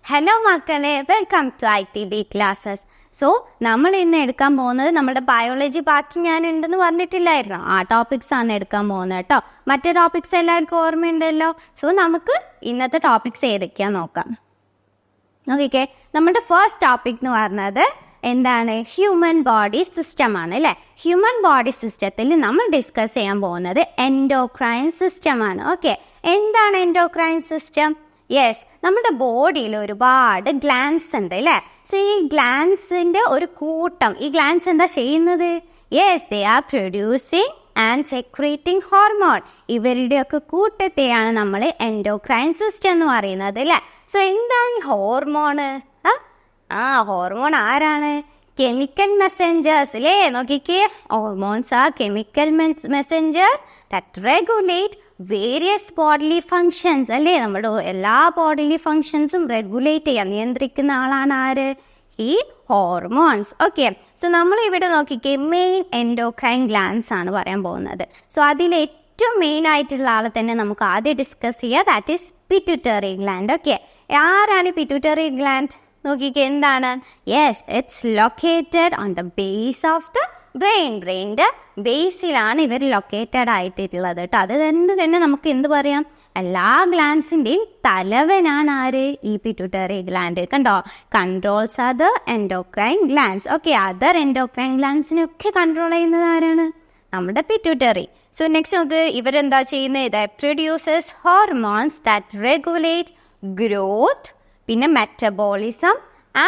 Hello മക്കളെ, welcome to ITB classes. So നമ്മൾ ഇന്ന് എടുക്കാൻ പോകുന്നത് നമ്മുടെ ബയോളജി ബാക്കി ഞാൻ ഉണ്ടെന്ന് പറഞ്ഞിട്ടില്ലായിരുന്നു. ആ ടോപ്പിക്സ് ആണ് എടുക്കാൻ പോകുന്നത് കേട്ടോ. മറ്റേ ടോപ്പിക്സ് എല്ലാവർക്കും ഓർമ്മയുണ്ടല്ലോ. സോ നമുക്ക് ഇന്നത്തെ ടോപ്പിക്സ് ഏതൊക്കെയാണെന്ന് നോക്കാം. നോക്കിക്കേ, നമ്മുടെ ഫസ്റ്റ് ടോപ്പിക് എന്ന് പറഞ്ഞത് എന്താണ്? ഹ്യൂമൻ ബോഡി സിസ്റ്റം ആണ് അല്ലേ. ഹ്യൂമൻ ബോഡി സിസ്റ്റത്തിൽ നമ്മൾ ഡിസ്കസ് ചെയ്യാൻ പോകുന്നത് എൻഡോക്രൈൻ സിസ്റ്റം ആണ്. ഓക്കെ, എന്താണ് എൻഡോക്രൈൻ സിസ്റ്റം? യെസ്, നമ്മുടെ ബോഡിയിൽ ഒരുപാട് ഗ്ലാൻസ് ഉണ്ട് അല്ലേ. സോ ഈ ഗ്ലാൻസിൻ്റെ ഒരു കൂട്ടം, ഈ ഗ്ലാൻസ് എന്താ ചെയ്യുന്നത്? Yes, they are producing and secreting hormone. ഇവരുടെയൊക്കെ കൂട്ടത്തെയാണ് നമ്മൾ എൻഡോക്രൈൻ സിസ്റ്റം എന്ന് പറയുന്നത് അല്ലേ. സോ എന്താണ് ഈ ഹോർമോണ്? ഹോർമോൺ ആരാണ്? കെമിക്കൽ മെസ്സഞ്ചേഴ്സ് അല്ലേ. നോക്കിക്കേ, hormones are chemical messengers that regulate various bodily functions അല്ലേ. നമ്മുടെ എല്ലാ ബോഡിലി ഫങ്ഷൻസും റെഗുലേറ്റ് ചെയ്യാൻ നിയന്ത്രിക്കുന്ന ആളാണ് ആര്? ഈ ഹോർമോൺസ്. ഓക്കെ, സോ നമ്മൾ ഇവിടെ നോക്കിക്കേ, മെയിൻ എൻഡോക്രൈൻ ഗ്ലാൻസ് ആണ് പറയാൻ പോകുന്നത്. സോ അതിൽ ഏറ്റവും മെയിൻ ആയിട്ടുള്ള ആളെ തന്നെ നമുക്ക് ആദ്യം ഡിസ്കസ് ചെയ്യുക. That is pituitary gland. Okay, ആരാണ് പിറ്റ്യൂട്ടറി ഗ്ലാൻഡ്? നോക്കിക്കേ, എന്താണ്? Yes, it's located on the base of the ബ്രെയിൻ്റെ ബേസിലാണ് ഇവർ ലൊക്കേറ്റഡ് ആയിട്ടുള്ളത് കേട്ടോ. അത് തന്നെ നമുക്ക് എന്ത് പറയാം? എല്ലാ ഗ്ലാൻസിൻ്റെയും തലവനാണ് ആര്? ഈ പിറ്റ്യൂട്ടറി ഗ്ലാൻഡ്. കണ്ടോ, controls other endocrine glands. Okay, other endocrine ഗ്ലാൻസിനൊക്കെ കൺട്രോൾ ചെയ്യുന്നത് ആരാണ്? നമ്മുടെ പിറ്റ്യൂട്ടറി. സോ നെക്സ്റ്റ് നമുക്ക് ഇവരെന്താ ചെയ്യുന്നത്? ഇത് produces hormones that regulate growth, പിന്നെ മെറ്റബോളിസം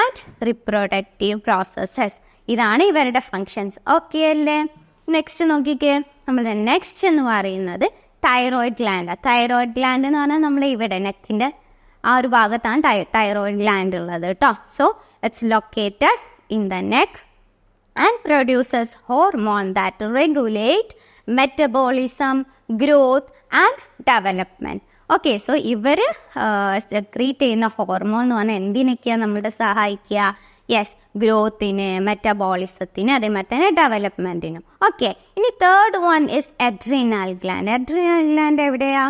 ആൻഡ് റിപ്രൊഡക്റ്റീവ് പ്രോസസ്സസ്. ഇതാണ് ഇവരുടെ ഫങ്ഷൻസ്. ഓക്കെ അല്ലേ. നെക്സ്റ്റ് നോക്കിക്കേ, നമ്മുടെ നെക്സ്റ്റ് എന്ന് പറയുന്നത് തൈറോയിഡ് ഗ്ലാൻഡ്. തൈറോയിഡ് ഗ്ലാൻഡ് എന്ന് പറഞ്ഞാൽ നമ്മൾ ഇവിടെ നെക്കിൻ്റെ ആ ഒരു ഭാഗത്താണ് തൈറോയിഡ് ഗ്ലാൻഡ് ഉള്ളത് കേട്ടോ. So it's located in the neck and produces hormone that regulate metabolism, growth and development. Okay, so ഇവർ സെക്രീറ്റ് ചെയ്യുന്ന ഹോർമോൺ എന്ന് പറഞ്ഞാൽ എന്തിനൊക്കെയാണ് നമ്മളുടെ സഹായിക്കുക? യെസ്, ഗ്രോത്തിന്, മെറ്റബോളിസത്തിന്, അതേമാതിരി തന്നെ ഡെവലപ്മെൻറ്റിനും. ഓക്കെ, ഇനി third one is adrenal gland. Adrenal gland എവിടെയാ?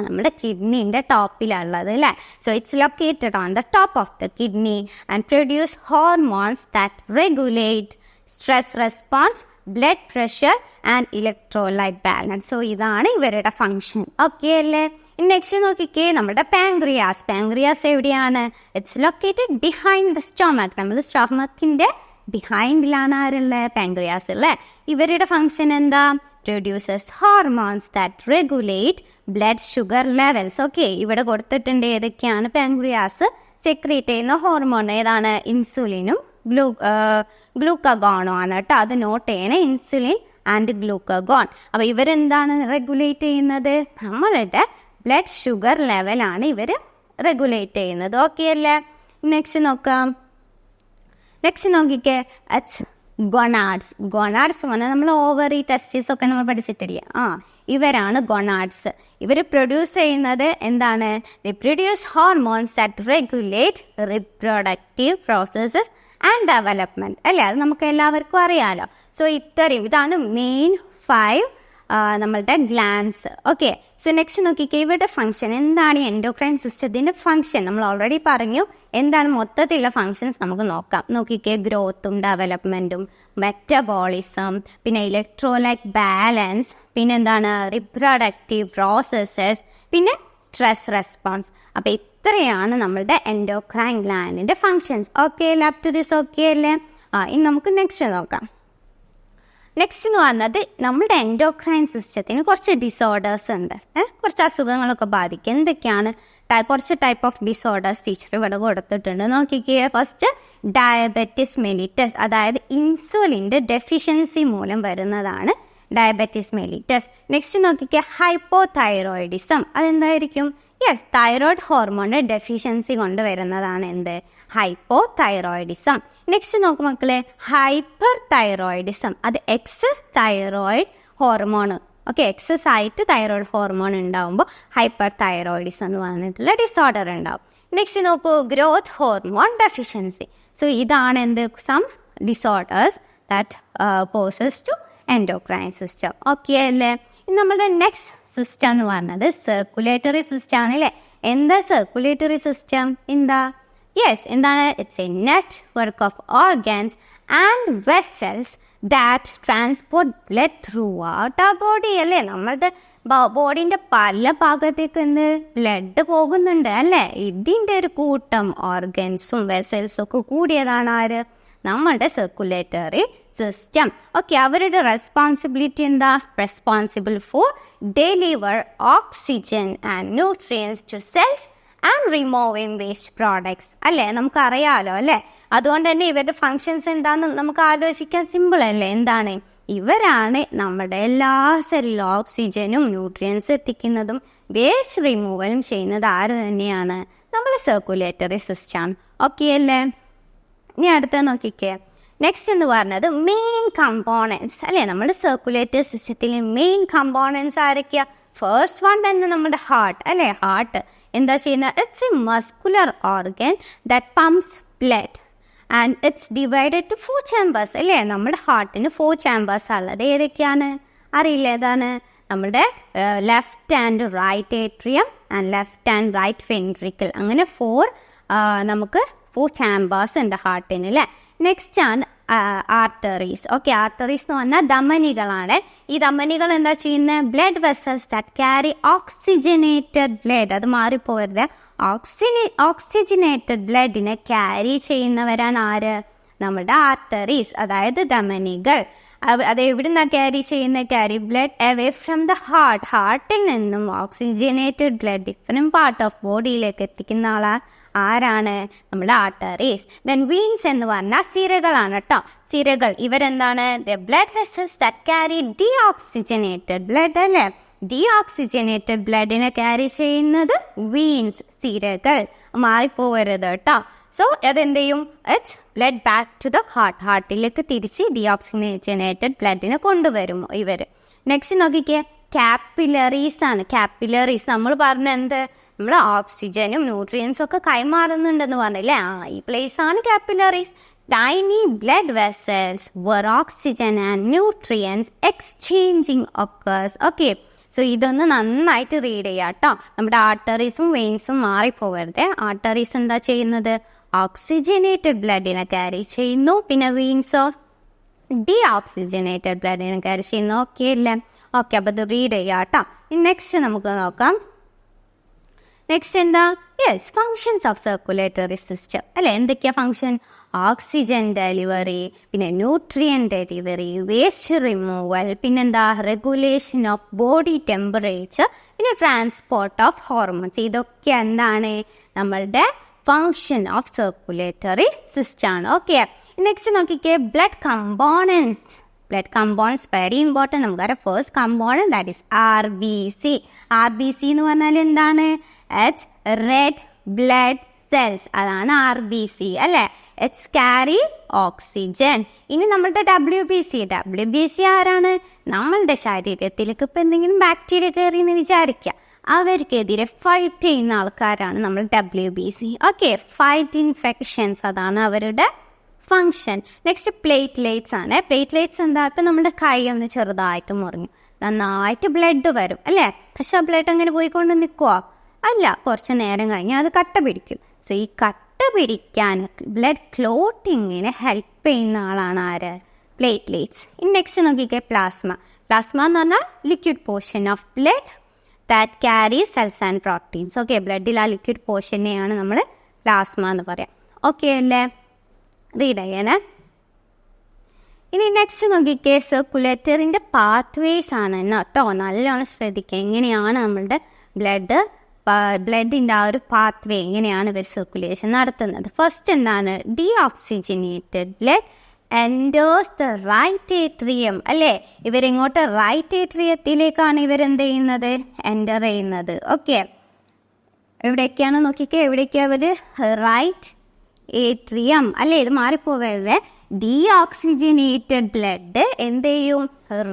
നമ്മുടെ കിഡ്നീൻ്റെ ടോപ്പിലുള്ളത് അല്ലേ. So it's located on the top of the kidney and produce hormones that regulate stress response, blood pressure and electrolyte balance. So ഇതാണ് ഇവരുടെ function. Okay അല്ലേ. Next നോക്കിക്കേ, നമ്മുടെ pancreas. Pancreas എവിടെയാണ്? It's located behind the stomach. നമ്മൾ സ്റ്റൊമക്കിൻ്റെ ബിഹൈൻഡിലാണ് ആരുള്ളത്? Pancreas അല്ലേ. ഇവരുടെ function എന്താ? Produces hormones that regulate blood sugar levels. Okay, ഇവിടെ കൊടുത്തിട്ടുണ്ട് ഏതൊക്കെയാണ് പാങ്ക്രിയാസ് സെക്രീറ്റ് ചെയ്യുന്ന ഹോർമോൺ. ഏതാണ്? ഇൻസുലിനും ഗ്ലൂക്കഗോണും ആണ് കേട്ടോ. അത് നോട്ട് ചെയ്യണേ, ഇൻസുലിൻ ആൻഡ് ഗ്ലൂക്കഗോൺ. അപ്പോൾ ഇവരെന്താണ് റെഗുലേറ്റ് ചെയ്യുന്നത്? നമ്മളുടെ ബ്ലഡ് ഷുഗർ ലെവലാണ് ഇവർ റെഗുലേറ്റ് ചെയ്യുന്നത്. ഓക്കെ അല്ലേ. നെക്സ്റ്റ് നോക്കാം. നെക്സ്റ്റ് നോക്കിക്കേ, അറ്റ്സ് ഗൊണാഡ്സ്. ഗൊണാഡ്സ് പറഞ്ഞാൽ നമ്മൾ ഓവറി, ടെസ്റ്റിസ് ഒക്കെ നമ്മൾ പഠിച്ചിട്ടില്ലേ. ഇവരാണ് ഗൊണാഡ്സ്. ഇവർ പ്രൊഡ്യൂസ് ചെയ്യുന്നത് എന്താണ്? The produce hormones that regulate reproductive processes and development അല്ലേ. അത് നമുക്ക് എല്ലാവർക്കും അറിയാമല്ലോ. സോ ഇതാണ് മെയിൻ 5 നമ്മളുടെ ഗ്ലാൻസ്. ഓക്കെ, സോ നെക്സ്റ്റ് നോക്കിക്കേ, ഇവരുടെ ഫങ്ഷൻ എന്താണ്? ഈ എൻഡോക്രൈൻ സിസ്റ്റത്തിൻ്റെ ഫങ്ഷൻ നമ്മൾ ഓൾറെഡി പറഞ്ഞു. എന്താണ് മൊത്തത്തിലുള്ള ഫങ്ഷൻസ് നമുക്ക് നോക്കാം. നോക്കിക്കേ, ഗ്രോത്തും ഡെവലപ്മെൻറ്റും, മെറ്റബോളിസം, പിന്നെ ഇലക്ട്രോലൈറ്റ് ബാലൻസ്, പിന്നെ എന്താണ്? റിപ്രൊഡക്റ്റീവ് പ്രോസസ്സസ്, പിന്നെ സ്ട്രെസ് റെസ്പോൺസ്. അപ്പോൾ ഇത്രയാണ് നമ്മളുടെ എൻഡോക്രൈൻ ഗ്ലാൻഡിൻ്റെ ഫങ്ഷൻസ്. ഓക്കെ അല്ലേ, അപ് ടു ദിസ് ഓക്കെ അല്ലേ. ഇനി നമുക്ക് നെക്സ്റ്റ് നോക്കാം. നെക്സ്റ്റ് എന്ന് പറഞ്ഞത് നമ്മുടെ എൻഡോക്രൈൻ സിസ്റ്റത്തിന് കുറച്ച് ഡിസോർഡേഴ്സ് ഉണ്ട്. കുറച്ച് അസുഖങ്ങളൊക്കെ ബാധിക്കും. എന്തൊക്കെയാണ്? കുറച്ച് ടൈപ്പ് ഓഫ് ഡിസോർഡേഴ്സ് ടീച്ചർ ഇവിടെ കൊടുത്തിട്ടുണ്ട്. നോക്കിക്കേ, ഫസ്റ്റ് ഡയബറ്റിസ് മെലിറ്റസ്, അതായത് ഇൻസുലിൻ്റെ ഡെഫിഷ്യൻസി മൂലം വരുന്നതാണ് ഡയബറ്റിസ് മെലിറ്റസ്. നെക്സ്റ്റ് നോക്കിക്കേ, ഹൈപ്പോതൈറോയിഡിസം. അതെന്തായിരിക്കും? യെസ്, തൈറോയ്ഡ് ഹോർമോണിൻ്റെ ഡെഫിഷ്യൻസി കൊണ്ട് വരുന്നതാണ് എന്ത്? ഹൈപ്പോതൈറോയിഡിസം. നെക്സ്റ്റ് നോക്കും മക്കളെ, ഹൈപ്പർ തൈറോയിഡിസം. അത് excess thyroid hormone. Okay, excess ആയിട്ട് തൈറോയ്ഡ് ഹോർമോൺ ഉണ്ടാകുമ്പോൾ ഹൈപ്പർ തൈറോയിഡിസം എന്ന് പറഞ്ഞിട്ടുള്ള ഡിസോർഡർ ഉണ്ടാവും. നെക്സ്റ്റ് നോക്കൂ, ഗ്രോത്ത് ഹോർമോൺ ഡെഫിഷ്യൻസി. സോ ഇതാണ് എന്ത്? Some disorders that poses to endocrine system. Okay അല്ലേ. നമ്മുടെ നെക്സ്റ്റ് സിസ്റ്റം എന്ന് പറഞ്ഞത് സർക്കുലേറ്ററി സിസ്റ്റം ആണ് അല്ലേ. എന്താ സർക്കുലേറ്ററി സിസ്റ്റം? എന്താ? യെസ്, എന്താണ്? It's A network of organs and vessels that transport blood through out ആ ബോഡി. അല്ലേ, നമ്മളുടെ ബോഡീൻ്റെ പല ഭാഗത്തേക്ക് എന്ത് ബ്ലഡ് പോകുന്നുണ്ട് അല്ലേ. ഇതിൻ്റെ ഒരു കൂട്ടം ഓർഗൻസും വെസൽസും ഒക്കെ കൂടിയതാണ് ആര്? നമ്മളുടെ സർക്കുലേറ്ററി സിസ്റ്റം. ഓക്കെ, അവരുടെ റെസ്പോൺസിബിലിറ്റി എന്താ? Responsible for deliver oxygen and nutrients to cells and removing waste products. അല്ലേ, നമുക്കറിയാമല്ലോ അല്ലേ. അതുകൊണ്ട് തന്നെ ഇവരുടെ ഫങ്ഷൻസ് എന്താണെന്ന് നമുക്ക് ആലോചിക്കാൻ സിമ്പിൾ അല്ലേ. എന്താണ്? ഇവരാണ് നമ്മുടെ എല്ലാ സെല്ലിലും ഓക്സിജനും ന്യൂട്രിയൻസും എത്തിക്കുന്നതും വേസ്റ്റ് റിമൂവലും ചെയ്യുന്നത് ആര് തന്നെയാണ്? നമ്മുടെ സർക്കുലേറ്ററി സിസ്റ്റം. ഓക്കെ അല്ലേ. ഇനി അടുത്ത നോക്കിക്കേ. നെക്സ്റ്റ് എന്ന് പറഞ്ഞത് മെയിൻ കമ്പോണൻസ് അല്ലേ. നമ്മുടെ സർക്കുലേറ്ററി സിസ്റ്റത്തിലെ മെയിൻ കമ്പോണൻസ് ആരൊക്കെയാ? ഫസ്റ്റ് വൺ തന്നെ നമ്മുടെ ഹാർട്ട് അല്ലേ. ഹാർട്ട് എന്താ ചെയ്യുന്നത്? It's a muscular organ that pumps blood and it's divided to 4 chambers അല്ലേ. നമ്മുടെ ഹാർട്ടിന് 4 ചാമ്പേഴ്സ് ഉള്ളത് ഏതൊക്കെയാണ്? അറിയില്ല. ഏതാണ്? നമ്മുടെ left and right atrium and left and right ventricle. അങ്ങനെ 4 നമുക്ക് 4 ചാമ്പേഴ്സ് ഉണ്ട് ഹാർട്ടിന് അല്ലേ. നെക്സ്റ്റ് ആണ് ആർട്ടറീസ്. ഓക്കെ, ആർട്ടറീസ് എന്ന് പറഞ്ഞാൽ ധമനികളാണ്. ഈ ധമനികൾ എന്താ ചെയ്യുന്നത്? Blood vessels that carry oxygenated blood. അത് മാറിപ്പോകരുത്. ഓക്സിജനേറ്റഡ് ബ്ലഡിനെ ക്യാരി ചെയ്യുന്നവരാണ് ആര്? നമ്മുടെ ആർട്ടറീസ്, അതായത് ധമനികൾ. അത് എവിടുന്നാണ് ക്യാരി ചെയ്യുന്നത്? Carry blood away from the heart. ഹാർട്ടിൽ നിന്നും oxygenated blood different part of ബോഡിയിലേക്ക് എത്തിക്കുന്ന ആരാണ്? നമ്മുടെ ആർട്ടറീസ്. ദെൻ വീൻസ് എന്ന് പറഞ്ഞാൽ സിരകളാണ് കേട്ടോ. സിരകൾ ഇവരെന്താണ്? The blood vessels that carry deoxygenated blood അല്ലേ. ഡീഓക്സിജനേറ്റഡ് ബ്ലഡിനെ ക്യാരി ചെയ്യുന്നത് വീൻസ്, സിരകൾ. മാറിപ്പോവരുത് കേട്ടോ. സോ അതെന്ത് ചെയ്യും? It's blood back to the heart. ഹാർട്ടിലേക്ക് തിരിച്ച് ഡീഓക്സിജനേറ്റഡ് ബ്ലഡിനെ കൊണ്ടുവരും ഇവർ. നെക്സ്റ്റ് നോക്കിക്കേ, കാപ്പിലറീസ് ആണ്. കാപ്പിലറീസ് നമ്മൾ പറഞ്ഞ എന്ത്? നമ്മൾ ഓക്സിജനും ന്യൂട്രിയൻസും ഒക്കെ കൈമാറുന്നുണ്ടെന്ന് പറഞ്ഞില്ലേ. ഈ പ്ലേസ് ആണ് capillaries. Tiny blood vessels where oxygen and nutrients exchanging occurs. Okay, so ഇതൊന്ന് നന്നായിട്ട് റീഡ് ചെയ്യാം കേട്ടോ. നമ്മുടെ ആർട്ടറീസും വെയിൻസും മാറിപ്പോകരുത്. ആർട്ടറീസ് എന്താ ചെയ്യുന്നത്? ഓക്സിജനേറ്റഡ് ബ്ലഡിനെ ക്യാരി ചെയ്യുന്നു. പിന്നെ വെയിൻസോ ഡീഓക്സിജനേറ്റഡ് ബ്ലഡിനെ ക്യാരി ചെയ്യുന്നു. ഓക്കെ അല്ലേ. ഓക്കെ, അപ്പോൾ ഇത് റീഡ് ചെയ്യാം കേട്ടോ. നെക്സ്റ്റ് നമുക്ക് നോക്കാം. നെക്സ്റ്റ് എന്താ? Yes, functions of circulatory system അല്ലേ. എന്തൊക്കെയാണ് ഫങ്ഷൻ? ഓക്സിജൻ ഡെലിവറി, പിന്നെ ന്യൂട്രിയൻ ഡെലിവറി, വേസ്റ്റ് റിമൂവൽ, പിന്നെന്താ? റെഗുലേഷൻ ഓഫ് ബോഡി ടെമ്പറേച്ചർ, പിന്നെ ട്രാൻസ്പോർട്ട് ഓഫ് ഹോർമോൺസ്. ഇതൊക്കെ എന്താണ്? നമ്മളുടെ ഫങ്ഷൻ ഓഫ് സർക്കുലേറ്ററി സിസ്റ്റം ആണ്. ഓക്കെ, നെക്സ്റ്റ് നോക്കിക്കേ, blood components. Blood compounds very important. നമുക്കറിയാം first component that is RBC. RBC എന്ന് പറഞ്ഞാൽ എന്താണ്? It's red blood cells. അതാണ് RBC അല്ലേ. It's carry oxygen. ഇനി നമ്മളുടെ WBC ആരാണ്? നമ്മളുടെ ശരീരത്തിലേക്ക് ഇപ്പം എന്തെങ്കിലും ബാക്ടീരിയ കയറി എന്ന് വിചാരിക്കുക. അവർക്കെതിരെ ഫൈറ്റ് ചെയ്യുന്ന ആൾക്കാരാണ് നമ്മൾ WBC. ഓക്കെ, ഫൈറ്റ് ഇൻഫെക്ഷൻസ്, അതാണ് അവരുടെ ഫങ്ഷൻ. നെക്സ്റ്റ് പ്ലേറ്റ്ലേറ്റ്സ് ആണ്. പ്ലേറ്റ്ലേറ്റ്സ് എന്താ? ഇപ്പം നമ്മുടെ കൈ ഒന്ന് ചെറുതായിട്ട് മുറിഞ്ഞു, നന്നായിട്ട് ബ്ലഡ് വരും അല്ലേ. പക്ഷെ ആ ബ്ലഡ് അങ്ങനെ പോയിക്കൊണ്ട് നിൽക്കുമോ? അല്ല, കുറച്ച് നേരം കഴിഞ്ഞാൽ അത് കട്ട പിടിക്കും. സോ ഈ കട്ട പിടിക്കാൻ ബ്ലഡ് ക്ലോട്ടിങ്ങിന് ഹെൽപ്പ് ചെയ്യുന്ന ആളാണ് ആര്? പ്ലേറ്റ്ലേറ്റ്സ്. ഇനി നെക്സ്റ്റ് നോക്കിക്കേ, പ്ലാസ്മ. പ്ലാസ്മ എന്ന് പറഞ്ഞാൽ liquid portion of blood that carry cells and proteins. Okay, ബ്ലഡിൽ ആ ലിക്വിഡ് പോർഷനെയാണ് നമ്മൾ പ്ലാസ്മ എന്ന് പറയാം. ഓക്കെ അല്ലേ. റീഡ് ചെയ്യണേ. ഇനി നെക്സ്റ്റ് നോക്കിക്കേ, സർക്കുലേറ്ററിൻ്റെ പാത്വേസ് ആണ് കേട്ടോ. നല്ലോണം ശ്രദ്ധിക്കുക. എങ്ങനെയാണ് നമ്മളുടെ ബ്ലഡിൻ്റെ ആ ഒരു പാത്വേ, എങ്ങനെയാണ് ഇവർ സർക്കുലേഷൻ നടത്തുന്നത്. ഫസ്റ്റ് എന്താണ്? Deoxygenated blood enters the right atrium അല്ലേ. ഇവരെങ്ങോട്ട്? റൈറ്റ് ഏട്രിയത്തിലേക്കാണ് ഇവരെന്ത് ചെയ്യുന്നത്? എൻ്റർ ചെയ്യുന്നത്. ഓക്കെ, എവിടേക്കാണ് നോക്കിക്കേ, എവിടേക്കാണ് അവർ? റൈറ്റ് ഏട്രിയം അല്ലേ. ഇത് മാറിപ്പോവരുത്. ഡീഓക്സിജനേറ്റഡ് ബ്ലഡ് എന്ത് ചെയ്യും?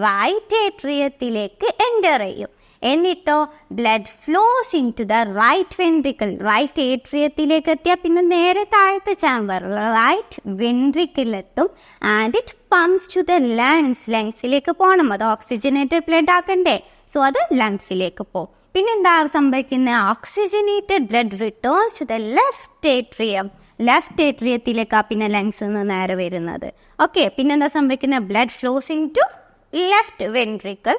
റൈറ്റ് ഏട്രിയത്തിലേക്ക് എൻ്റർ ചെയ്യും. എന്നിട്ടോ blood flows into the right ventricle. Right ഏട്രിയത്തിലേക്ക് എത്തിയാൽ പിന്നെ നേരെ താഴത്തെ ചാമ്പർ റൈറ്റ് വെൻട്രിക്കിലെത്തും. And it pumps to the lungs. ലങ്സിലേക്ക് പോകണം. അത് ഓക്സിജനേറ്റഡ് ബ്ലഡ് ആക്കണ്ടേ. സോ അത് ലങ്സിലേക്ക് പോകും. പിന്നെന്താ സംഭവിക്കുന്നത്? Oxygenated blood returns to the left atrium. Left ഏട്രിയത്തിലേക്കാണ് പിന്നെ ലങ്സിൽ നിന്ന് നേരെ വരുന്നത്. ഓക്കെ, പിന്നെന്താ സംഭവിക്കുന്നത്? Blood flows into left ventricle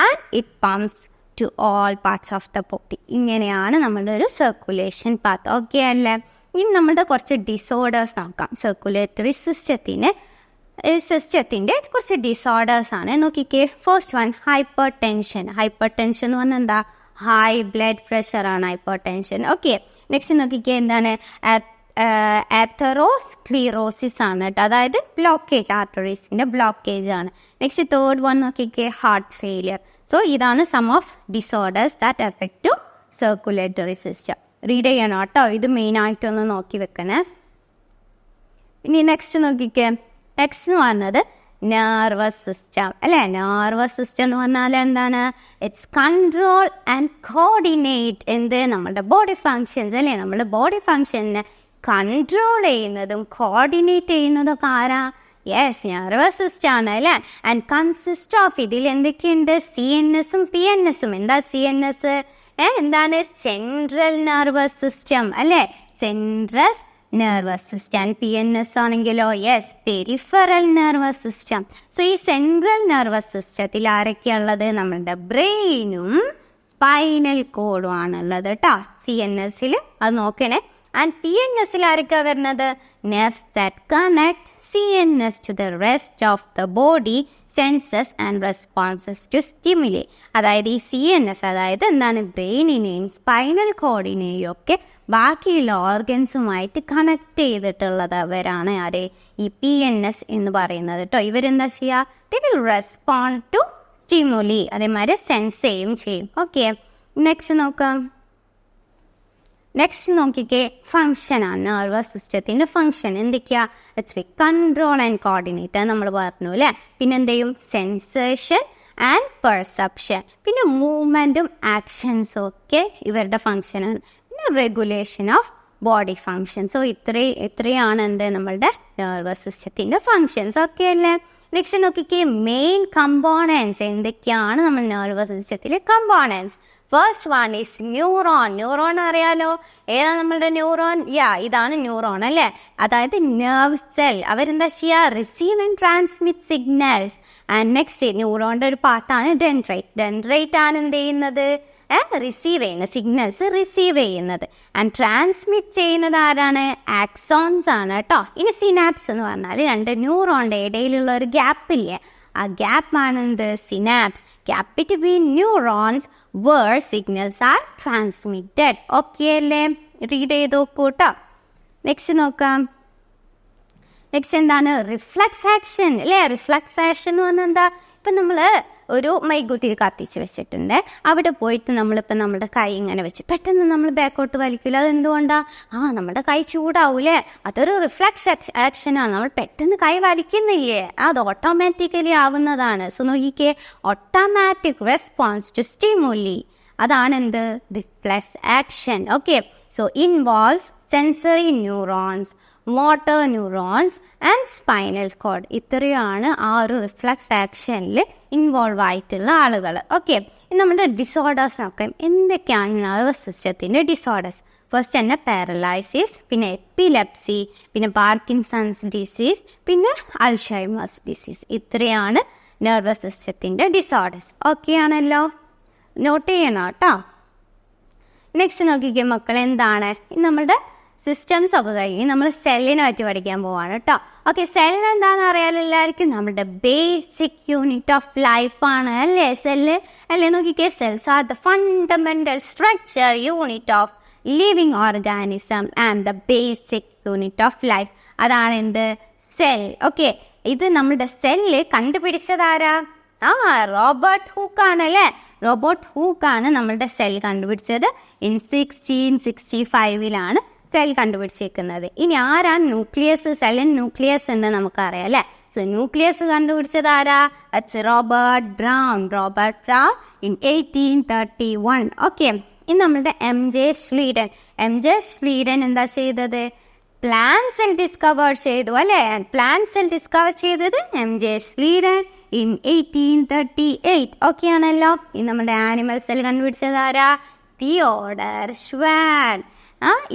and it pumps to all parts of the body. ഇങ്ങനെയാണ് നമ്മളുടെ ഒരു സർക്കുലേഷൻ പാത്ത്. ഓക്കെ അല്ലേ? ഇനി നമ്മുടെ കുറച്ച് ഡിസോർഡേഴ്സ് നോക്കാം. സർക്കുലേറ്ററി സിസ്റ്റത്തിൻ്റെ കുറച്ച് ഡിസോർഡേഴ്സാണ്. നോക്കിക്കേ, first one hypertension. Hypertension എന്ന് പറഞ്ഞാൽ എന്താ? ഹൈ ബ്ലഡ് പ്രഷറാണ് ഹൈപ്പർ ടെൻഷൻ. ഓക്കെ, നെക്സ്റ്റ് നോക്കിക്കേ, എന്താണ്? ആതെറോസ്ക്ലീറോസിസ് ആണ് കേട്ടോ, അതായത് ബ്ലോക്കേജ്, ആർട്ടറീസിൻ്റെ ബ്ലോക്കേജ് ആണ്. നെക്സ്റ്റ് തേർഡ് വൺ നോക്കിക്കേ, ഹാർട്ട് ഫെയിലിയർ. സോ ഇതാണ് sum of disorders that effect to circulatory system. Read ചെയ്യണം കേട്ടോ, ഇത് മെയിനായിട്ടൊന്ന് നോക്കി വെക്കണേ. ഇനി നെക്സ്റ്റ് നോക്കിക്കേ, നെക്സ്റ്റ് എന്ന് പറഞ്ഞത് നെർവസ് സിസ്റ്റം അല്ലേ? നെർവസ് സിസ്റ്റം എന്ന് പറഞ്ഞാൽ എന്താണ്? ഇറ്റ്സ് കൺട്രോൾ ആൻഡ് കോർഡിനേറ്റ് എന്ത് നമ്മുടെ ബോഡി ഫങ്ഷൻസ് അല്ലേ? നമ്മുടെ ബോഡി ഫങ്ഷനെ കൺട്രോൾ ചെയ്യുന്നതും കോർഡിനേറ്റ് ചെയ്യുന്നതൊക്കെ ആരാ? യെസ്, നെർവസ് സിസ്റ്റം ആണ് അല്ലേ? ആൻഡ് കൺസിസ്റ്റ് ഓഫ്, ഇതിൽ എന്തൊക്കെയുണ്ട്? CNSഉം PNSഉം. എന്താ CNS? എന്താണ്? സെൻട്രൽ നെർവസ് സിസ്റ്റം അല്ലേ? Central nervous system. PNS ആണെങ്കിലോ yes, peripheral nervous system. So ഈ സെൻട്രൽ നെർവസ് സിസ്റ്റത്തിൽ ആരൊക്കെയുള്ളത്? നമ്മളുടെ ബ്രെയിനും സ്പൈനൽ കോഡും ആണുള്ളത് കേട്ടോ. CNSൽ അത് നോക്കണേ. ആൻഡ് PNSൽ ആരൊക്കെയാണ് വരുന്നത്? Nerves that connect CNS to the rest of the body senses and responses to stimuli. അതായത് ഈ CNS അതായത് എന്താണ്? ബ്രെയിനിനെയും സ്പൈനൽ കോഡിനെയും ഒക്കെ ബാക്കിയുള്ള ഓർഗൻസുമായിട്ട് കണക്ട് ചെയ്തിട്ടുള്ളത് അവരാണ് ആരെ? ഈ PNS എന്ന് പറയുന്നത് കേട്ടോ. ഇവരെന്താ ചെയ്യുക? They will respond to stimuli, അതേമാതിരി സെൻസ് ചെയ്യും. ഓക്കെ, നെക്സ്റ്റ് നോക്കാം. നെക്സ്റ്റ് നോക്കിക്കേ, ഫങ്ഷനാണ്. നെർവസ് സിസ്റ്റത്തിൻ്റെ ഫങ്ഷൻ എന്തൊക്കെയാ? ഇറ്റ്സ് കൺട്രോൾ ആൻഡ് കോർഡിനേറ്റ് നമ്മൾ പറഞ്ഞു അല്ലേ? പിന്നെ എന്ത് ചെയ്യും? Sensation and perception. പിന്നെ മൂവ്മെൻറ്റും ആക്ഷൻസും ഒക്കെ ഇവരുടെ ഫങ്ഷനാണ്. പിന്നെ regulation of body function. So ഇത്രയാണ് എന്ത് നമ്മളുടെ നെർവസ് സിസ്റ്റത്തിൻ്റെ ഫങ്ഷൻസ്. ഓക്കെ അല്ലേ? നെക്സ്റ്റ് നോക്കിക്കേ, മെയിൻ കമ്പോണൻസ് എന്തൊക്കെയാണ് നമ്മൾ നെർവസ് സിസ്റ്റത്തിലെ components. First one is neuron. Neuron അറിയാലോ, ഏതാ നമ്മളുടെ ന്യൂറോൺ? ഇതാണ് ന്യൂറോൺ അല്ലേ? അതായത് നെർവ് സെൽ. അവരെന്താ ചെയ്യുക? Receive and transmit signals. And next ന്യൂറോണിൻ്റെ ഒരു പാർട്ടാണ് ഡെൻഡ്രൈറ്റ്. ഡെൻഡ്രൈറ്റ് ആണ് എന്ത് ചെയ്യുന്നത്? റിസീവ് ചെയ്യുന്നത്, സിഗ്നൽസ് റിസീവ് ചെയ്യുന്നത്. ആൻഡ് ട്രാൻസ്മിറ്റ് ചെയ്യുന്നത് ആരാണ്? ആക്സോൺസ് ആണ് കേട്ടോ. ഇനി സിനാപ്സ് എന്ന് പറഞ്ഞാൽ രണ്ട് ന്യൂറോണിൻ്റെ ഇടയിലുള്ള ഒരു ഗ്യാപ്പില്ലേ, ആ ഗ്യാപ്പാണ് എന്ത്? Synapse. Gap between neurons where signals are transmitted. Okay അല്ലേ? റീഡ് ചെയ്ത് നോക്കൂ കേട്ടോ. നെക്സ്റ്റ് നോക്കാം. നെക്സ്റ്റ് എന്താണ്? റിഫ്ലക്സ് ആക്ഷൻ അല്ലേ? റിഫ്ലക്സ് ആക്ഷൻ എന്ന് പറഞ്ഞാൽ എന്താ? ഇപ്പം നമ്മൾ ഒരു മെഴുകുതിരി കത്തിച്ച് വെച്ചിട്ടുണ്ട്, അവിടെ പോയിട്ട് നമ്മളിപ്പോൾ നമ്മുടെ കൈ ഇങ്ങനെ വെച്ച് പെട്ടെന്ന് നമ്മൾ ബാക്കോട്ട് വലിക്കില്ല. അതെന്തുകൊണ്ടാണ്? നമ്മുടെ കൈ ചൂടാവൂലേ? അതൊരു റിഫ്ലക്സ് ആക്ഷനാണ്. നമ്മൾ പെട്ടെന്ന് കൈ വലിക്കുന്നില്ലേ, അത് ഓട്ടോമാറ്റിക്കലി ആവുന്നതാണ്. സോ നോക്കിക്കേ, ഓട്ടോമാറ്റിക് റെസ്പോൺസ് ടു സ്റ്റിമുലി, അതാണ് എന്ത്? Reflux action. Okay, so involves sensory neurons, motor neurons and spinal cord. ഇത്രയാണ് ആ ഒരു റിഫ്ലക്സ് ആക്ഷനിൽ ഇൻവോൾവ് ആയിട്ടുള്ള ആളുകൾ. ഓക്കെ, നമ്മുടെ ഡിസോർഡേഴ്സ് നോക്കാം. എന്തൊക്കെയാണ് നെർവസ് സിസ്റ്റത്തിൻ്റെ ഡിസോർഡേഴ്സ്? ഫസ്റ്റ് തന്നെ പാരലൈസിസ്, പിന്നെ എപ്പിലെപ്സി, പിന്നെ പാർക്കിൻസൺസ് ഡിസീസ്, പിന്നെ അൾഷൈമേഴ്സ് ഡിസീസ്. ഇത്രയാണ് നെർവസ് സിസ്റ്റത്തിൻ്റെ ഡിസോർഡേഴ്സ്. ഓക്കെ ആണല്ലോ? നോട്ട് ചെയ്യണം കേട്ടോ. നെക്സ്റ്റ് നോക്കിക്കേ മക്കൾ, എന്താണ് നമ്മളുടെ സിസ്റ്റംസ് ഒക്കെ കഴിഞ്ഞ് നമ്മൾ സെല്ലിനെ പറ്റി പഠിക്കാൻ പോവാണ് കേട്ടോ. ഓക്കെ, സെൽ എന്താണെന്ന് അറിയാലോ എല്ലാവർക്കും? നമ്മുടെ ബേസിക് യൂണിറ്റ് ഓഫ് ലൈഫാണ് അല്ലേ സെല്ല് അല്ലേ? നോക്കിക്കേ, cells are the fundamental structure unit of living organism and the basic unit of life. അതാണ് എന്ത്? സെൽ. ഓക്കെ, ഇത് നമ്മുടെ സെല്ല് കണ്ടുപിടിച്ചതാരാ? റോബർട്ട് ഹൂക്കാണ് അല്ലേ? റോബർട്ട് ഹൂക്കാണ് നമ്മളുടെ സെൽ കണ്ടുപിടിച്ചത്. 1665 സെൽ കണ്ടുപിടിച്ചേക്കുന്നത്. ഇനി ആരാണ് ന്യൂക്ലിയസ്? സെല്ലിന് ന്യൂക്ലിയസ് ഉണ്ട് നമുക്കറിയാം അല്ലേ? സോ ന്യൂക്ലിയസ് കണ്ടുപിടിച്ചത് ആരാ? Robert brown. Robert brown in 1831. Okay, ഇനി നമ്മളുടെ MJ Schleiden. MJ Schleiden എന്താ ചെയ്തത്? പ്ലാൻ സെൽ ഡിസ്കവർ ചെയ്തു അല്ലേ? പ്ലാൻ സെൽ ഡിസ്കവർ ചെയ്തത് MJ Schleiden in 1838. ഓക്കെ ആണല്ലോ? ഇനി നമ്മുടെ ആനിമൽ സെൽ കണ്ടുപിടിച്ചത് ആരാ? Theodore Schwann.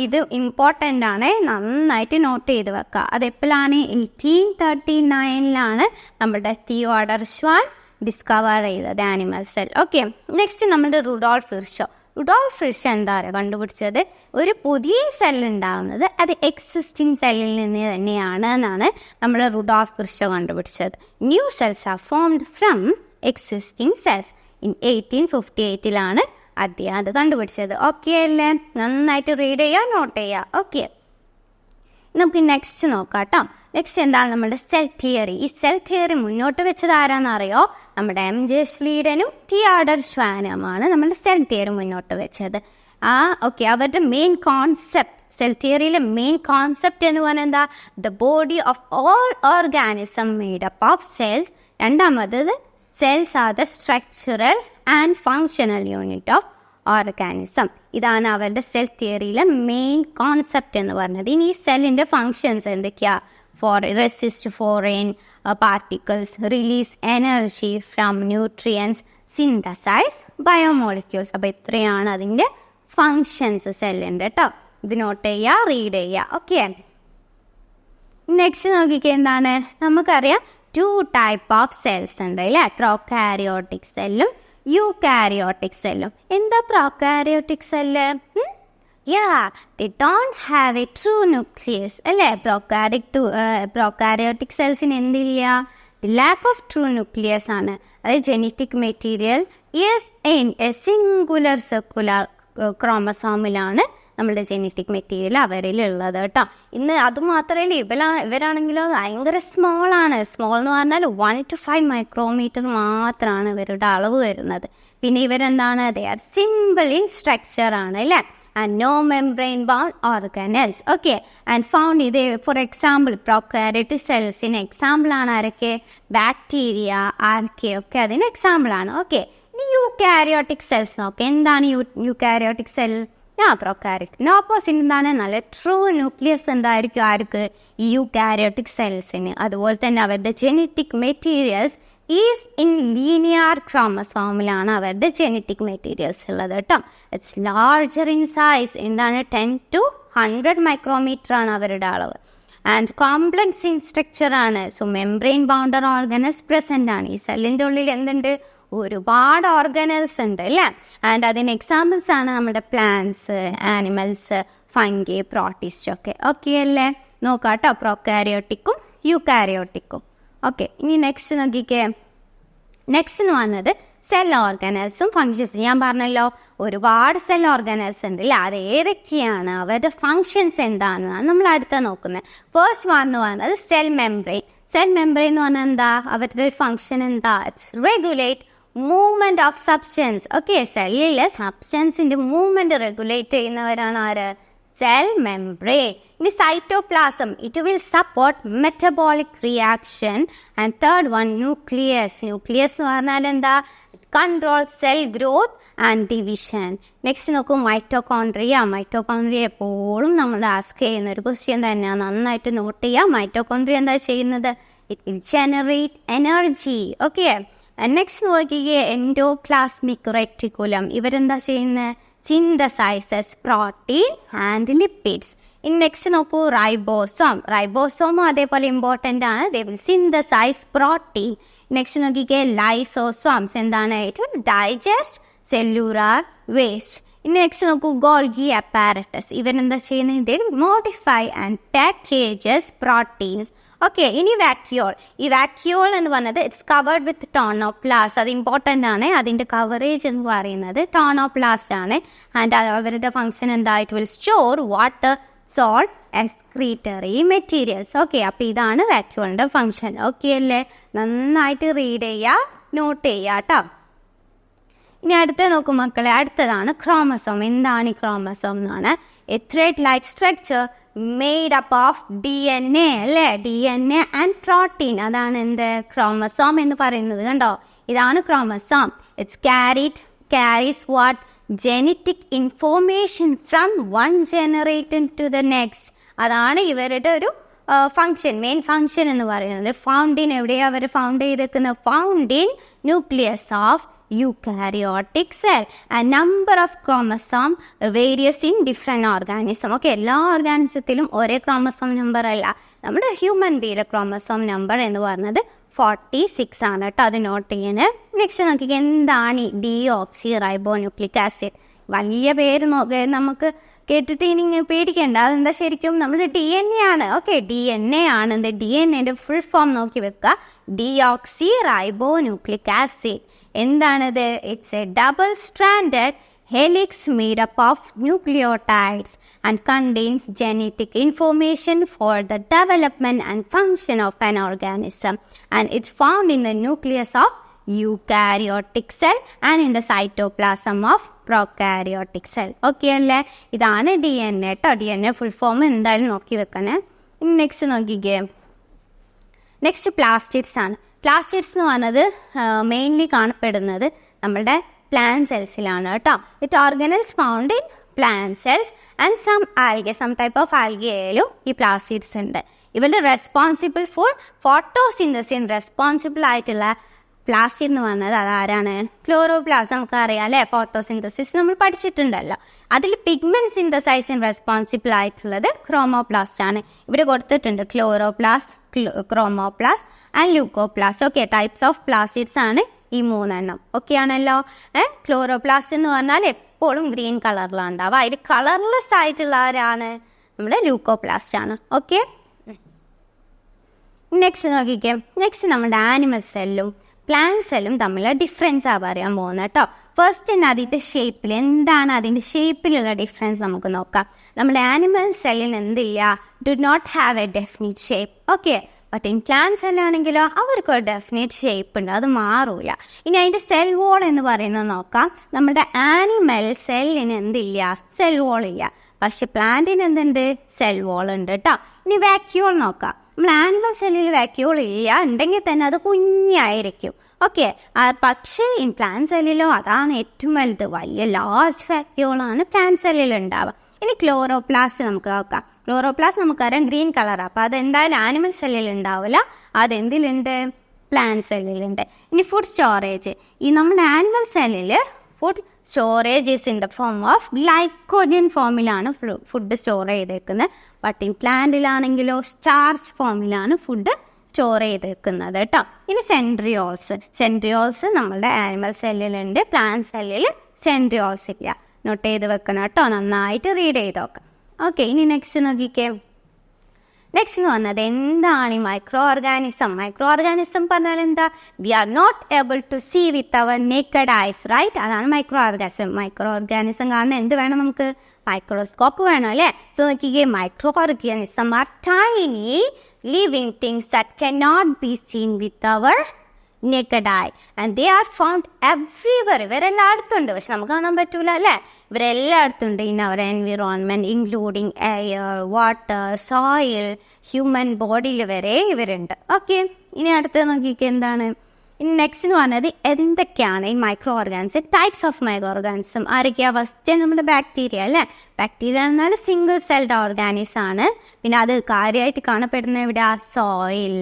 ഇത് ഇമ്പോർട്ടൻ്റ് ആണ്, നന്നായിട്ട് നോട്ട് ചെയ്ത് വെക്കുക. അതെപ്പോഴാണ്? 1839 നമ്മുടെ തിയോഡർ ഷ്വാൻ ഡിസ്കവർ ചെയ്തത് ആനിമൽ സെൽ. ഓക്കെ, നെക്സ്റ്റ് നമ്മുടെ റുഡോൾഫ് വിർഷോ. റുഡോൾഫ് വിർഷോ എന്താ പറയുക കണ്ടുപിടിച്ചത്? ഒരു പുതിയ സെല്ല് ഉണ്ടാകുന്നത് അത് എക്സിസ്റ്റിംഗ് സെല്ലിൽ നിന്ന് തന്നെയാണ് എന്നാണ് നമ്മുടെ റുഡോൾഫ് വിർഷോ കണ്ടുപിടിച്ചത്. New cells are formed from existing cells. 1858 അദ്ദേഹം അത് കണ്ടുപിടിച്ചത്. ഓക്കെ അല്ലേ? നന്നായിട്ട് റീഡ് ചെയ്യുക, നോട്ട് ചെയ്യുക. ഓക്കെ, നമുക്ക് നെക്സ്റ്റ് നോക്കാം കേട്ടോ. നെക്സ്റ്റ് എന്താണ്? നമ്മുടെ സെൽ തിയറി. ഈ സെൽ തിയറി മുന്നോട്ട് വെച്ചത് ആരാന്നറിയോ? നമ്മുടെ MJ സ്ലീഡനും തിയോഡർ ഷ്വാനുമാണ് നമ്മുടെ സെൽ തിയറി മുന്നോട്ട് വെച്ചത്. ഓക്കെ, അവരുടെ മെയിൻ കോൺസെപ്റ്റ്, സെൽ തിയറിയിലെ മെയിൻ കോൺസെപ്റ്റ് എന്ന് പറഞ്ഞാൽ എന്താ? The body of all organism made up of cells. രണ്ടാമത് cells are the structural and functional unit of organism. ഇതാണ് അവരുടെ സെൽ തിയറിയിലെ മെയിൻ കോൺസെപ്റ്റ് എന്ന് പറഞ്ഞത്. ഇനി ഈ സെല്ലിൻ്റെ ഫങ്ഷൻസ് എന്തൊക്കെയാ? resist foreign particles, release energy from nutrients, synthesize biomolecules. അപ്പോൾ ഇത്രയാണ് അതിൻ്റെ ഫങ്ഷൻസ് സെല്ലിൻ്റെ കേട്ടോ. ഇത് നോട്ട് ചെയ്യുക, റീഡ് ചെയ്യുക. ഓക്കെ, നെക്സ്റ്റ് നോക്കിക്കുക എന്താണ്? നമുക്കറിയാം 2 type ഓഫ് സെൽസ് ഉണ്ട് അല്ലേ? പ്രൊകാരിയോട്ടിക് സെല്ലും യൂകാരിയോട്ടിക് സെല്ലും. എന്താ പ്രൊകാരിയോട്ടിക് cell? they don't have a true nucleus അല്ലേ? പ്രൊകാരിയോട്ടിക് സെൽസിന് എന്തില്ല? ലാക്ക് ഓഫ് ട്രൂ ന്യൂക്ലിയസ് ആണ്. അത് genetic material is in a singular circular ക്രോമസോമിലാണ് നമ്മുടെ ജെനറ്റിക് മെറ്റീരിയൽ അവരിലുള്ളത് കേട്ടോ. ഇന്ന് അതുമാത്രമല്ല, ഇവരാണെങ്കിലോ ഭയങ്കര സ്മോളാണ്. സ്മോൾ എന്ന് പറഞ്ഞാൽ 1 to 5 മൈക്രോമീറ്റർ മാത്രമാണ് ഇവരുടെ അളവ് വരുന്നത്. പിന്നെ ഇവരെന്താണ്? They are simple in structure ആണ് അല്ലേ? and no membrane bound organelles. Okay, and found ഇത് for example prokaryotic cells in example ആണ് ആരൊക്കെ? ബാക്ടീരിയ, ആർക്കെ ഒക്കെ അതിന് എക്സാമ്പിൾ ആണ്. ഓക്കെ, ഇനി യൂകാരിയോട്ടിക് സെൽസ് നോക്കാം. എന്താണ് യൂകാരിയോട്ടിക് സെൽ? പ്രൊകാരിയോട്ടിക് ഓപ്പോസിറ്റ് എന്താണ്? നല്ല ട്രൂ ന്യൂക്ലിയസ് ഉണ്ടായിരിക്കും ആർക്ക്? ഈ യൂകാരിയോട്ടിക് സെൽസിന്. അതുപോലെ തന്നെ അവരുടെ genetic materials is in linear ക്രോമസോമിലാണ് അവരുടെ ജെനറ്റിക് മെറ്റീരിയൽസ് ഉള്ളത് കേട്ടോ. It's larger in size. എന്താണ്? 10 to 100 മൈക്രോമീറ്റർ ആണ് അവരുടെ അളവ്. ആൻഡ് കോംപ്ലക്സ് ഇൻ സ്ട്രക്ചർ ആണ്. So membrane bounder organelles present ആണ്. ഈ സെല്ലിൻ്റെ ഉള്ളിൽ എന്തുണ്ട്? ഒരുപാട് ഓർഗനൽസ് ഉണ്ട് അല്ലേ? ആൻഡ് അതിന് എക്സാമ്പിൾസ് ആണ് നമ്മുടെ പ്ലാന്റ്സ്, ആനിമൽസ്, ഫംഗി, പ്രോട്ടിസ്റ്റ് ഒക്കെ. ഓക്കെ അല്ലേ? നോക്കാം കേട്ടോ, പ്രൊകാരിയോട്ടിക്കും യൂകാരിയോട്ടിക്കും. ഓക്കെ, ഇനി നെക്സ്റ്റ് നോക്കിക്കേ. നെക്സ്റ്റ് എന്ന് പറഞ്ഞത് സെൽ ഓർഗനൽസും ഫങ്ഷൻസും. ഞാൻ പറഞ്ഞല്ലോ ഒരുപാട് സെൽ ഓർഗനൽസ് ഉണ്ട് അല്ലേ? അത് ഏതൊക്കെയാണ്, അവരുടെ ഫങ്ഷൻസ് എന്താണെന്നാണ് നമ്മൾ അടുത്ത നോക്കുന്നത്. ഫസ്റ്റ് വൺ എന്ന് പറഞ്ഞത് സെൽ മെംബ്രെയിൻ. സെൽ മെംബ്രെയിൻ എന്ന് പറഞ്ഞാൽ എന്താ? അവരുടെ ഫങ്ഷൻ എന്താ? It's regulate movement of substance. Okay, സെല്ലിലെ സബ്സ്റ്റൻസിൻ്റെ മൂവ്മെൻറ്റ് റെഗുലേറ്റ് ചെയ്യുന്നവരാണ് ആര്? Cell membrane. ഇനി cytoplasm, it will support metabolic reaction. And third one nucleus. Nucleus എന്ന് പറഞ്ഞാൽ എന്താ? Control cell growth and division. Next നോക്കൂ, മൈറ്റോകോൺട്രിയ. മൈറ്റോകോൺട്രിയ എപ്പോഴും നമ്മൾ ആസ്ക് ചെയ്യുന്ന ഒരു ക്വസ്റ്റ്യൻ തന്നെയാണ്. നന്നായിട്ട് നോട്ട് ചെയ്യുക. മൈറ്റോകോൺട്രിയ എന്താ ചെയ്യുന്നത്? It will generate energy. Okay, next നോക്കിയേ, എൻഡോപ്ലാസ്മിക് റെറ്റിക്കുലം. ഇവരെന്താ ചെയ്യുന്നത്? Synthesises protein and lipids. ഇനി നെക്സ്റ്റ് നോക്കൂ, റൈബോസോം. റൈബോസോമും അതേപോലെ ഇമ്പോർട്ടൻ്റ് ആണ്. They will synthesise protein. Next നോക്കിക്കേ, ലൈസോസോംസ്. എന്താണ്? It will digest cellular waste. ഇനി നെക്സ്റ്റ് നോക്കൂ, ഗോൾഗി അപ്പാരറ്റസ്. ഇവരെന്താ ചെയ്യുന്നത്? They will modify and packages proteins. Okay, ഇനി വാക്യൂൾ. ഈ വാക്യൂൾ എന്ന് പറഞ്ഞത് ഇറ്റ്സ് കവേർഡ് വിത്ത് ടോണോപ്ലാസ്റ്റ്. അത് ഇമ്പോർട്ടൻ്റ് ആണ്. അതിൻ്റെ കവറേജ് എന്ന് പറയുന്നത് ടോണോപ്ലാസ്റ്റ് ആണ്. ആൻഡ് അവരുടെ ഫങ്ഷൻ എന്താ? It will store water, salt, excretory materials. Okay, അപ്പോൾ ഇതാണ് വാക്യൂളിൻ്റെ ഫങ്ഷൻ. ഓക്കെ അല്ലേ? നന്നായിട്ട് റീഡ് ചെയ്യുക, നോട്ട് ചെയ്യുക കേട്ടോ. ഇനി അടുത്ത നോക്കും മക്കളെ, അടുത്തതാണ് ക്രോമസോം. എന്താണ് ഈ ക്രോമസോം എന്നാണ്? A threat like structure made up of DNA അല്ലേ? DNA and protein. അതാണ് എന്ത്? ക്രോമസോം എന്ന് പറയുന്നത്. കണ്ടോ, ഇതാണ് chromosome. It's carries what? Genetic information from one generation to the next. അതാണ് ഇവരുടെ ഒരു ഫങ്ഷൻ, മെയിൻ ഫങ്ഷൻ എന്ന് പറയുന്നത്. ഫൗണ്ട് ഇൻ, എവിടെയാണ് അവർ ഫൗണ്ട് ചെയ്തേക്കുന്നത്? Found in nucleus of eukaryotic cell. A number of chromosome varies in different organism. Okay, എല്ലാ ഓർഗാനിസത്തിലും ഒരേ chromosome number അല്ല. നമ്മുടെ ഹ്യൂമൻ ബീയിലെ ക്രോമസോം നമ്പർ എന്ന് പറയുന്നത് 46 ആണ് കേട്ടോ. അത് നോട്ട് ചെയ്യണേ. നെക്സ്റ്റ് നോക്കിക്കുക, എന്താണ് ഡിയോക്സി റൈബോ ന്യൂക്ലിക് ആസിഡ്? വലിയ പേര് നമുക്ക് കേട്ടിട്ട് ഇനി പേടിക്കേണ്ട. അതെന്താ ശരിക്കും നമ്മുടെ DNA ആണ്. ഓക്കെ, DNA ആണ്. എന്ത് DNA ഫുൾ ഫോം നോക്കി വെക്കുക, ഡിയോക്സി റൈബോ ന്യൂക്ലിക് ആസിഡ്. എന്താണിത്? It's A double stranded helix made up of nucleotides and contains genetic information for the development and function of an organism, and it's found in the nucleus of eukaryotic cell and in the cytoplasm of prokaryotic cell. Okay അല്ലേ? ഇതാണ് DNA കേട്ടോ. DNA full form എന്തായാലും നോക്കി വെക്കണേ. Next നോക്കിക്കേ, next plastids ആണ്. Plastids എന്ന് പറഞ്ഞത് മെയിൻലി കാണപ്പെടുന്നത് നമ്മളുടെ plant cellസിലാണ് കേട്ടോ. It organelles found in plant cells and some algae, some type of algae ഈ പ്ലാസ്റ്റിഡ്സ് ഉണ്ട്. ഇവരുടെ റെസ്പോൺസിബിൾ ഫോർ ഫോട്ടോസിന്തസിസ് റെസ്പോൺസിബിൾ ആയിട്ടുള്ള പ്ലാസ്റ്റിഡ് എന്ന് പറഞ്ഞത് അതാരാണ്? ക്ലോറോപ്ലാസ്റ്റ്. നമുക്കറിയാം അല്ലേ, ഫോട്ടോസിന്തസിസ് നമ്മൾ പഠിച്ചിട്ടുണ്ടല്ലോ. അതിൽ പിഗ്മെന്റ് സിന്തസൈസിന് റെസ്പോൺസിബിൾ ആയിട്ടുള്ളത് ക്രോമോപ്ലാസ്റ്റ് ആണ്. ഇവിടെ കൊടുത്തിട്ടുണ്ട് chloroplast, chromoplast and leucoplast. Okay, types of plastids ആണ് ഈ 3 എണ്ണം. ഓക്കെ ആണല്ലോ. ക്ലോറോപ്ലാസ്റ്റ് എന്ന് പറഞ്ഞാൽ എപ്പോഴും ഗ്രീൻ കളറിലാണ് ഉണ്ടാവുക. അതിൽ കളർലെസ് ആയിട്ടുള്ള ആരാണ്? നമ്മുടെ ല്യൂക്കോപ്ലാസ്റ്റ് ആണ്. ഓക്കെ, നെക്സ്റ്റ് നോക്കിക്കേ. നെക്സ്റ്റ് നമ്മുടെ ആനിമൽ സെല്ലും പ്ലാന്റ് സെല്ലും തമ്മിലുള്ള ഡിഫറൻസാണ് പറയാൻ പോകുന്നത് കേട്ടോ. ഫസ്റ്റ് തന്നെ അതിൻ്റെ ഷേപ്പിൽ, എന്താണ് അതിൻ്റെ ഷേപ്പിലുള്ള ഡിഫറൻസ് നമുക്ക് നോക്കാം. നമ്മുടെ ആനിമൽ സെല്ലിന് എന്തില്ല? Do not have a definite shape. Okay, but in plant സെല്ലാണെങ്കിലോ അവർക്ക് ഒരു ഡെഫിനറ്റ് ഷേപ്പ് ഉണ്ട്, അത് മാറൂല. ഇനി അതിൻ്റെ സെൽ വോൾ എന്ന് പറയുന്നത് നോക്കാം. നമ്മുടെ ആനിമൽ സെല്ലിന് എന്തില്ല? സെൽ വോൾ ഇല്ല. പക്ഷെ പ്ലാന്റിന് എന്തുണ്ട്? സെൽ വോൾ ഉണ്ട് കേട്ടോ. ഇനി വാക്യൂൾ നോക്കാം. നമ്മൾ ആനിമൽ സെല്ലിൽ വാക്യൂൾ ഇല്ല, ഉണ്ടെങ്കിൽ തന്നെ അത് കുഞ്ഞായിരിക്കും. ഓക്കെ, പക്ഷേ ഇൻ പ്ലാന്റ് സെല്ലിലോ അതാണ് ഏറ്റവും വലുത്, വലിയ ലാർജ് വാക്യൂളാണ് പ്ലാന്റ് സെല്ലിൽ ഉണ്ടാവുക. ഇനി ക്ലോറോപ്ലാസ്റ്റ് നമുക്ക് നോക്കാം. ക്ലോറോപ്ലാസ്റ്റ് നമുക്കറിയാം ഗ്രീൻ കളറാണ്. അപ്പോൾ അതെന്തായാലും ആനിമൽ സെല്ലിൽ ഉണ്ടാവില്ല, അതെന്തിലുണ്ട്? പ്ലാന്റ് സെല്ലിലുണ്ട്. ഇനി ഫുഡ് സ്റ്റോറേജ്. ഈ നമ്മുടെ ആനിമൽ സെല്ലിൽ food storage is in the form of glycogen ഫോമിലാണ് ഫുഡ് സ്റ്റോർ ചെയ്തേക്കുന്നത്. ബട്ട് ഇൻ പ്ലാന്റിലാണെങ്കിലോ സ്റ്റാർച്ച് ഫോമിലാണ് ഫുഡ് സ്റ്റോർ ചെയ്തേക്കുന്നത് കേട്ടോ. ഇനി സെൻട്രിയോൾസ് നമ്മളുടെ ആനിമൽ സെല്ലിലുണ്ട്, പ്ലാന്റ് സെല്ലിൽ സെൻട്രിയോൾസ് ഇല്ല. നോട്ട് ചെയ്ത് വെക്കണം കേട്ടോ, നന്നായിട്ട് റീഡ് ചെയ്ത് നോക്കാം. ഓക്കെ, ഇനി നെക്സ്റ്റ് നോക്കിക്കേ. നെക്സ്റ്റ് എന്ന് പറഞ്ഞത് എന്താണ് ഈ മൈക്രോ ഓർഗാനിസം? മൈക്രോ ഓർഗാനിസം പറഞ്ഞാൽ എന്താ? We are not able to see with our naked eyes, right? അതാണ് മൈക്രോ ഓർഗാനിസം. മൈക്രോ ഓർഗാനിസം കാണാൻ എന്ത് വേണം നമുക്ക്? മൈക്രോസ്കോപ്പ് വേണം അല്ലേ? സോ നോക്കിക്കേ, microorganism are tiny living things that can not be seen with our naked eye and they are found everywhere. ഇവരെല്ലായിടത്തും ഉണ്ട്, പക്ഷെ നമുക്ക് കാണാൻ പറ്റൂല അല്ലേ? ഇവരെല്ലായിടത്തും ഉണ്ട് in our environment, including air, water, soil, human ബോഡിയിൽ വരെ ഇവരുണ്ട്. ഓക്കെ, ഇനി അടുത്തത് നോക്കിക്കുക എന്താണ്? ഇനി നെക്സ്റ്റ് എന്ന് പറഞ്ഞത് എന്തൊക്കെയാണ് ഈ micro organism, types of micro organism. ആരൊക്കെയാണ്? ഫസ്റ്റ് നമ്മുടെ ബാക്ടീരിയ അല്ലേ? ബാക്ടീരിയ എന്നാൽ സിംഗിൾ സെൽഡ് ഓർഗാനിസം ആണ്. പിന്നെ അത് കാര്യമായിട്ട് കാണപ്പെടുന്ന ഇവിടെ സോയിൽ,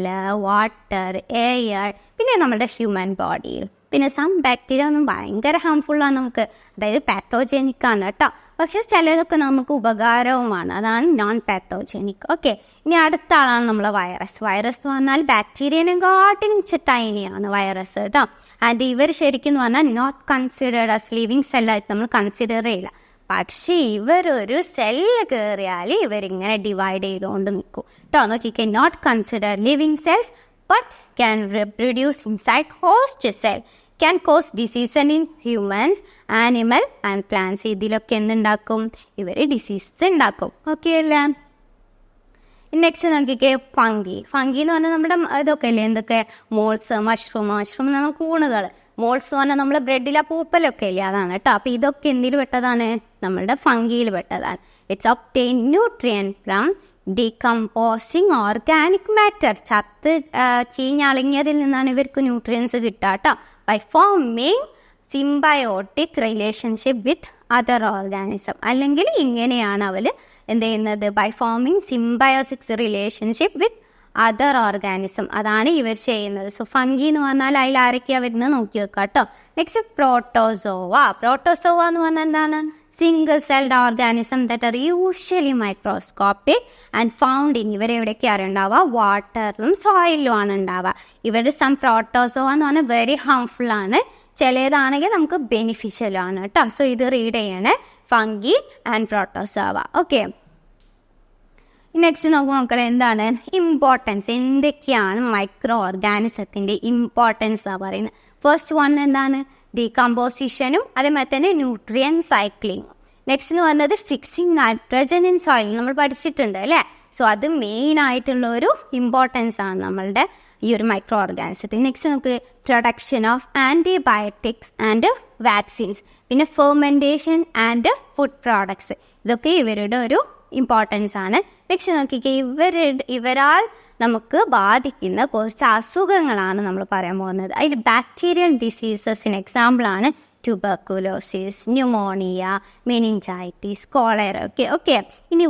വാട്ടർ, എയർ, പിന്നെ നമ്മുടെ ഹ്യൂമൻ ബോഡിയിൽ. പിന്നെ സം ബാക്ടീരിയ ഒന്നും ഭയങ്കര ഹാംഫുള്ളാണ് നമുക്ക്, അതായത് പാത്തോജനിക് ആണ് കേട്ടോ. പക്ഷെ ചിലതൊക്കെ നമുക്ക് ഉപകാരവുമാണ്, അതാണ് നോൺ പാത്തോജനിക്. ഓക്കെ, ഇനി അടുത്ത ആളാണ് നമ്മളെ വൈറസ്. വൈറസ് എന്ന് പറഞ്ഞാൽ ബാക്ടീരിയനെക്കാട്ടിലും ടൈനിയാണ് വൈറസ് കേട്ടോ. ആൻഡ് ഇവർ ശരിക്കും എന്ന് പറഞ്ഞാൽ നോട്ട് കൺസിഡേർഡ് ആസ് ലിവിങ് സെല്ലായിട്ട് നമ്മൾ കൺസിഡർ ചെയ്യില്ല. പക്ഷേ ഇവരൊരു സെല്ല് കയറിയാൽ ഇവരിങ്ങനെ ഡിവൈഡ് ചെയ്തുകൊണ്ട് നിൽക്കും കേട്ടോ. നോക്കിക്കേ, not considered living cells but can reproduce inside host cell, can cause disease in humans, animal and plants. ഇതിലൊക്കെ എന്തുണ്ടാക്കും? ഇവർ ഡിസീസസ് ഉണ്ടാക്കും. ഓക്കെ അല്ലേ? നെക്സ്റ്റ് നോക്കിക്കേ, ഫംഗി എന്ന് പറഞ്ഞാൽ നമ്മുടെ ഇതൊക്കെ അല്ലേ, എന്തൊക്കെ മോൾസ്, മഷ്റൂം എന്ന് പറഞ്ഞാൽ കൂണുകൾ. മോൾസ് എന്ന് പറഞ്ഞാൽ നമ്മുടെ ബ്രെഡിലെ പൂപ്പലൊക്കെ ഇല്ലേ, അതാണ് കേട്ടോ. അപ്പോൾ ഇതൊക്കെ എന്തിൽ പെട്ടതാണ്? നമ്മളുടെ ഫംഗിയിൽ പെട്ടതാണ്. It's obtain nutrient from decomposing organic matter. ചീഞ്ഞളിങ്ങിയതിൽ നിന്നാണ് ഇവർക്ക് ന്യൂട്രിയൻസ് കിട്ടുക കേട്ടോ. By forming symbiotic relationship with other organism. അല്ലെങ്കിൽ ഇങ്ങനെയാണ് അവർ എന്ത് ചെയ്യുന്നത്? By forming symbiotic relationship with other organism. അതാണ് ഇവർ ചെയ്യുന്നത്. സോ ഫംഗി എന്ന് പറഞ്ഞാൽ അതിൽ ആരൊക്കെയാണ് വരുന്നത് നോക്കി വെക്കാം കേട്ടോ. Next protozoa. പ്രോട്ടോസോവ എന്ന് പറഞ്ഞാൽ എന്താണ്? Single celled organism that are usually microscopic and found in. ഇവരെവിടെയൊക്കെയാണ് ഉണ്ടാവുക? വാട്ടറിലും സോയിലും ആണ് ഉണ്ടാവുക. ഇവരുടെ സം പ്രോട്ടോസോവ എന്ന് പറഞ്ഞാൽ വെരി ഹാർംഫുൾ ആണ്, ചിലതാണെങ്കിൽ നമുക്ക് ബെനിഫിഷ്യലും ആണ് കേട്ടോ. സോ ഇത് റീഡ് ചെയ്യണേ, fungi and protozoa. Okay, next നോക്കുമ്പോൾ മക്കളെ എന്താണ് ഇമ്പോർട്ടൻസ്, എന്തൊക്കെയാണ് മൈക്രോ ഓർഗാനിസത്തിൻ്റെ ഇമ്പോർട്ടൻസ് ആണ് പറയുന്നത്. ഫസ്റ്റ് വൺ എന്താണ്? ഡീകമ്പോസിഷനും അതേമാതിരി തന്നെ ന്യൂട്രിയൻ സൈക്ലിങ്ങും. നെക്സ്റ്റ് എന്ന് പറയുന്നത് ഫിക്സിങ് നൈട്രജൻ ഇൻ സോയിൽ, നമ്മൾ പഠിച്ചിട്ടുണ്ട് അല്ലേ. സോ അത് മെയിൻ ആയിട്ടുള്ള ഒരു ഇമ്പോർട്ടൻസ് ആണ് നമ്മളുടെ ഈ ഒരു മൈക്രോ ഓർഗാനിസത്തിന്. നെക്സ്റ്റ് നമുക്ക് production of antibiotics and vaccines, പിന്നെ ഫെർമെൻറ്റേഷൻ ആൻഡ് ഫുഡ് പ്രോഡക്ട്സ്, ഇതൊക്കെ ഇവരുടെ ഒരു ഇമ്പോർട്ടൻസ് ആണ്. നെക്സ്റ്റ് നോക്കിക്കേ, ഇവരാൽ നമുക്ക് ബാധിക്കുന്ന കുറച്ച് അസുഖങ്ങളാണ് നമ്മൾ പറയാൻ പോകുന്നത്. അതിൽ ബാക്ടീരിയൽ ഡിസീസസിന് എക്സാമ്പിളാണ് tuberculosis, pneumonia, meningitis, cholera. Okay. ഇനി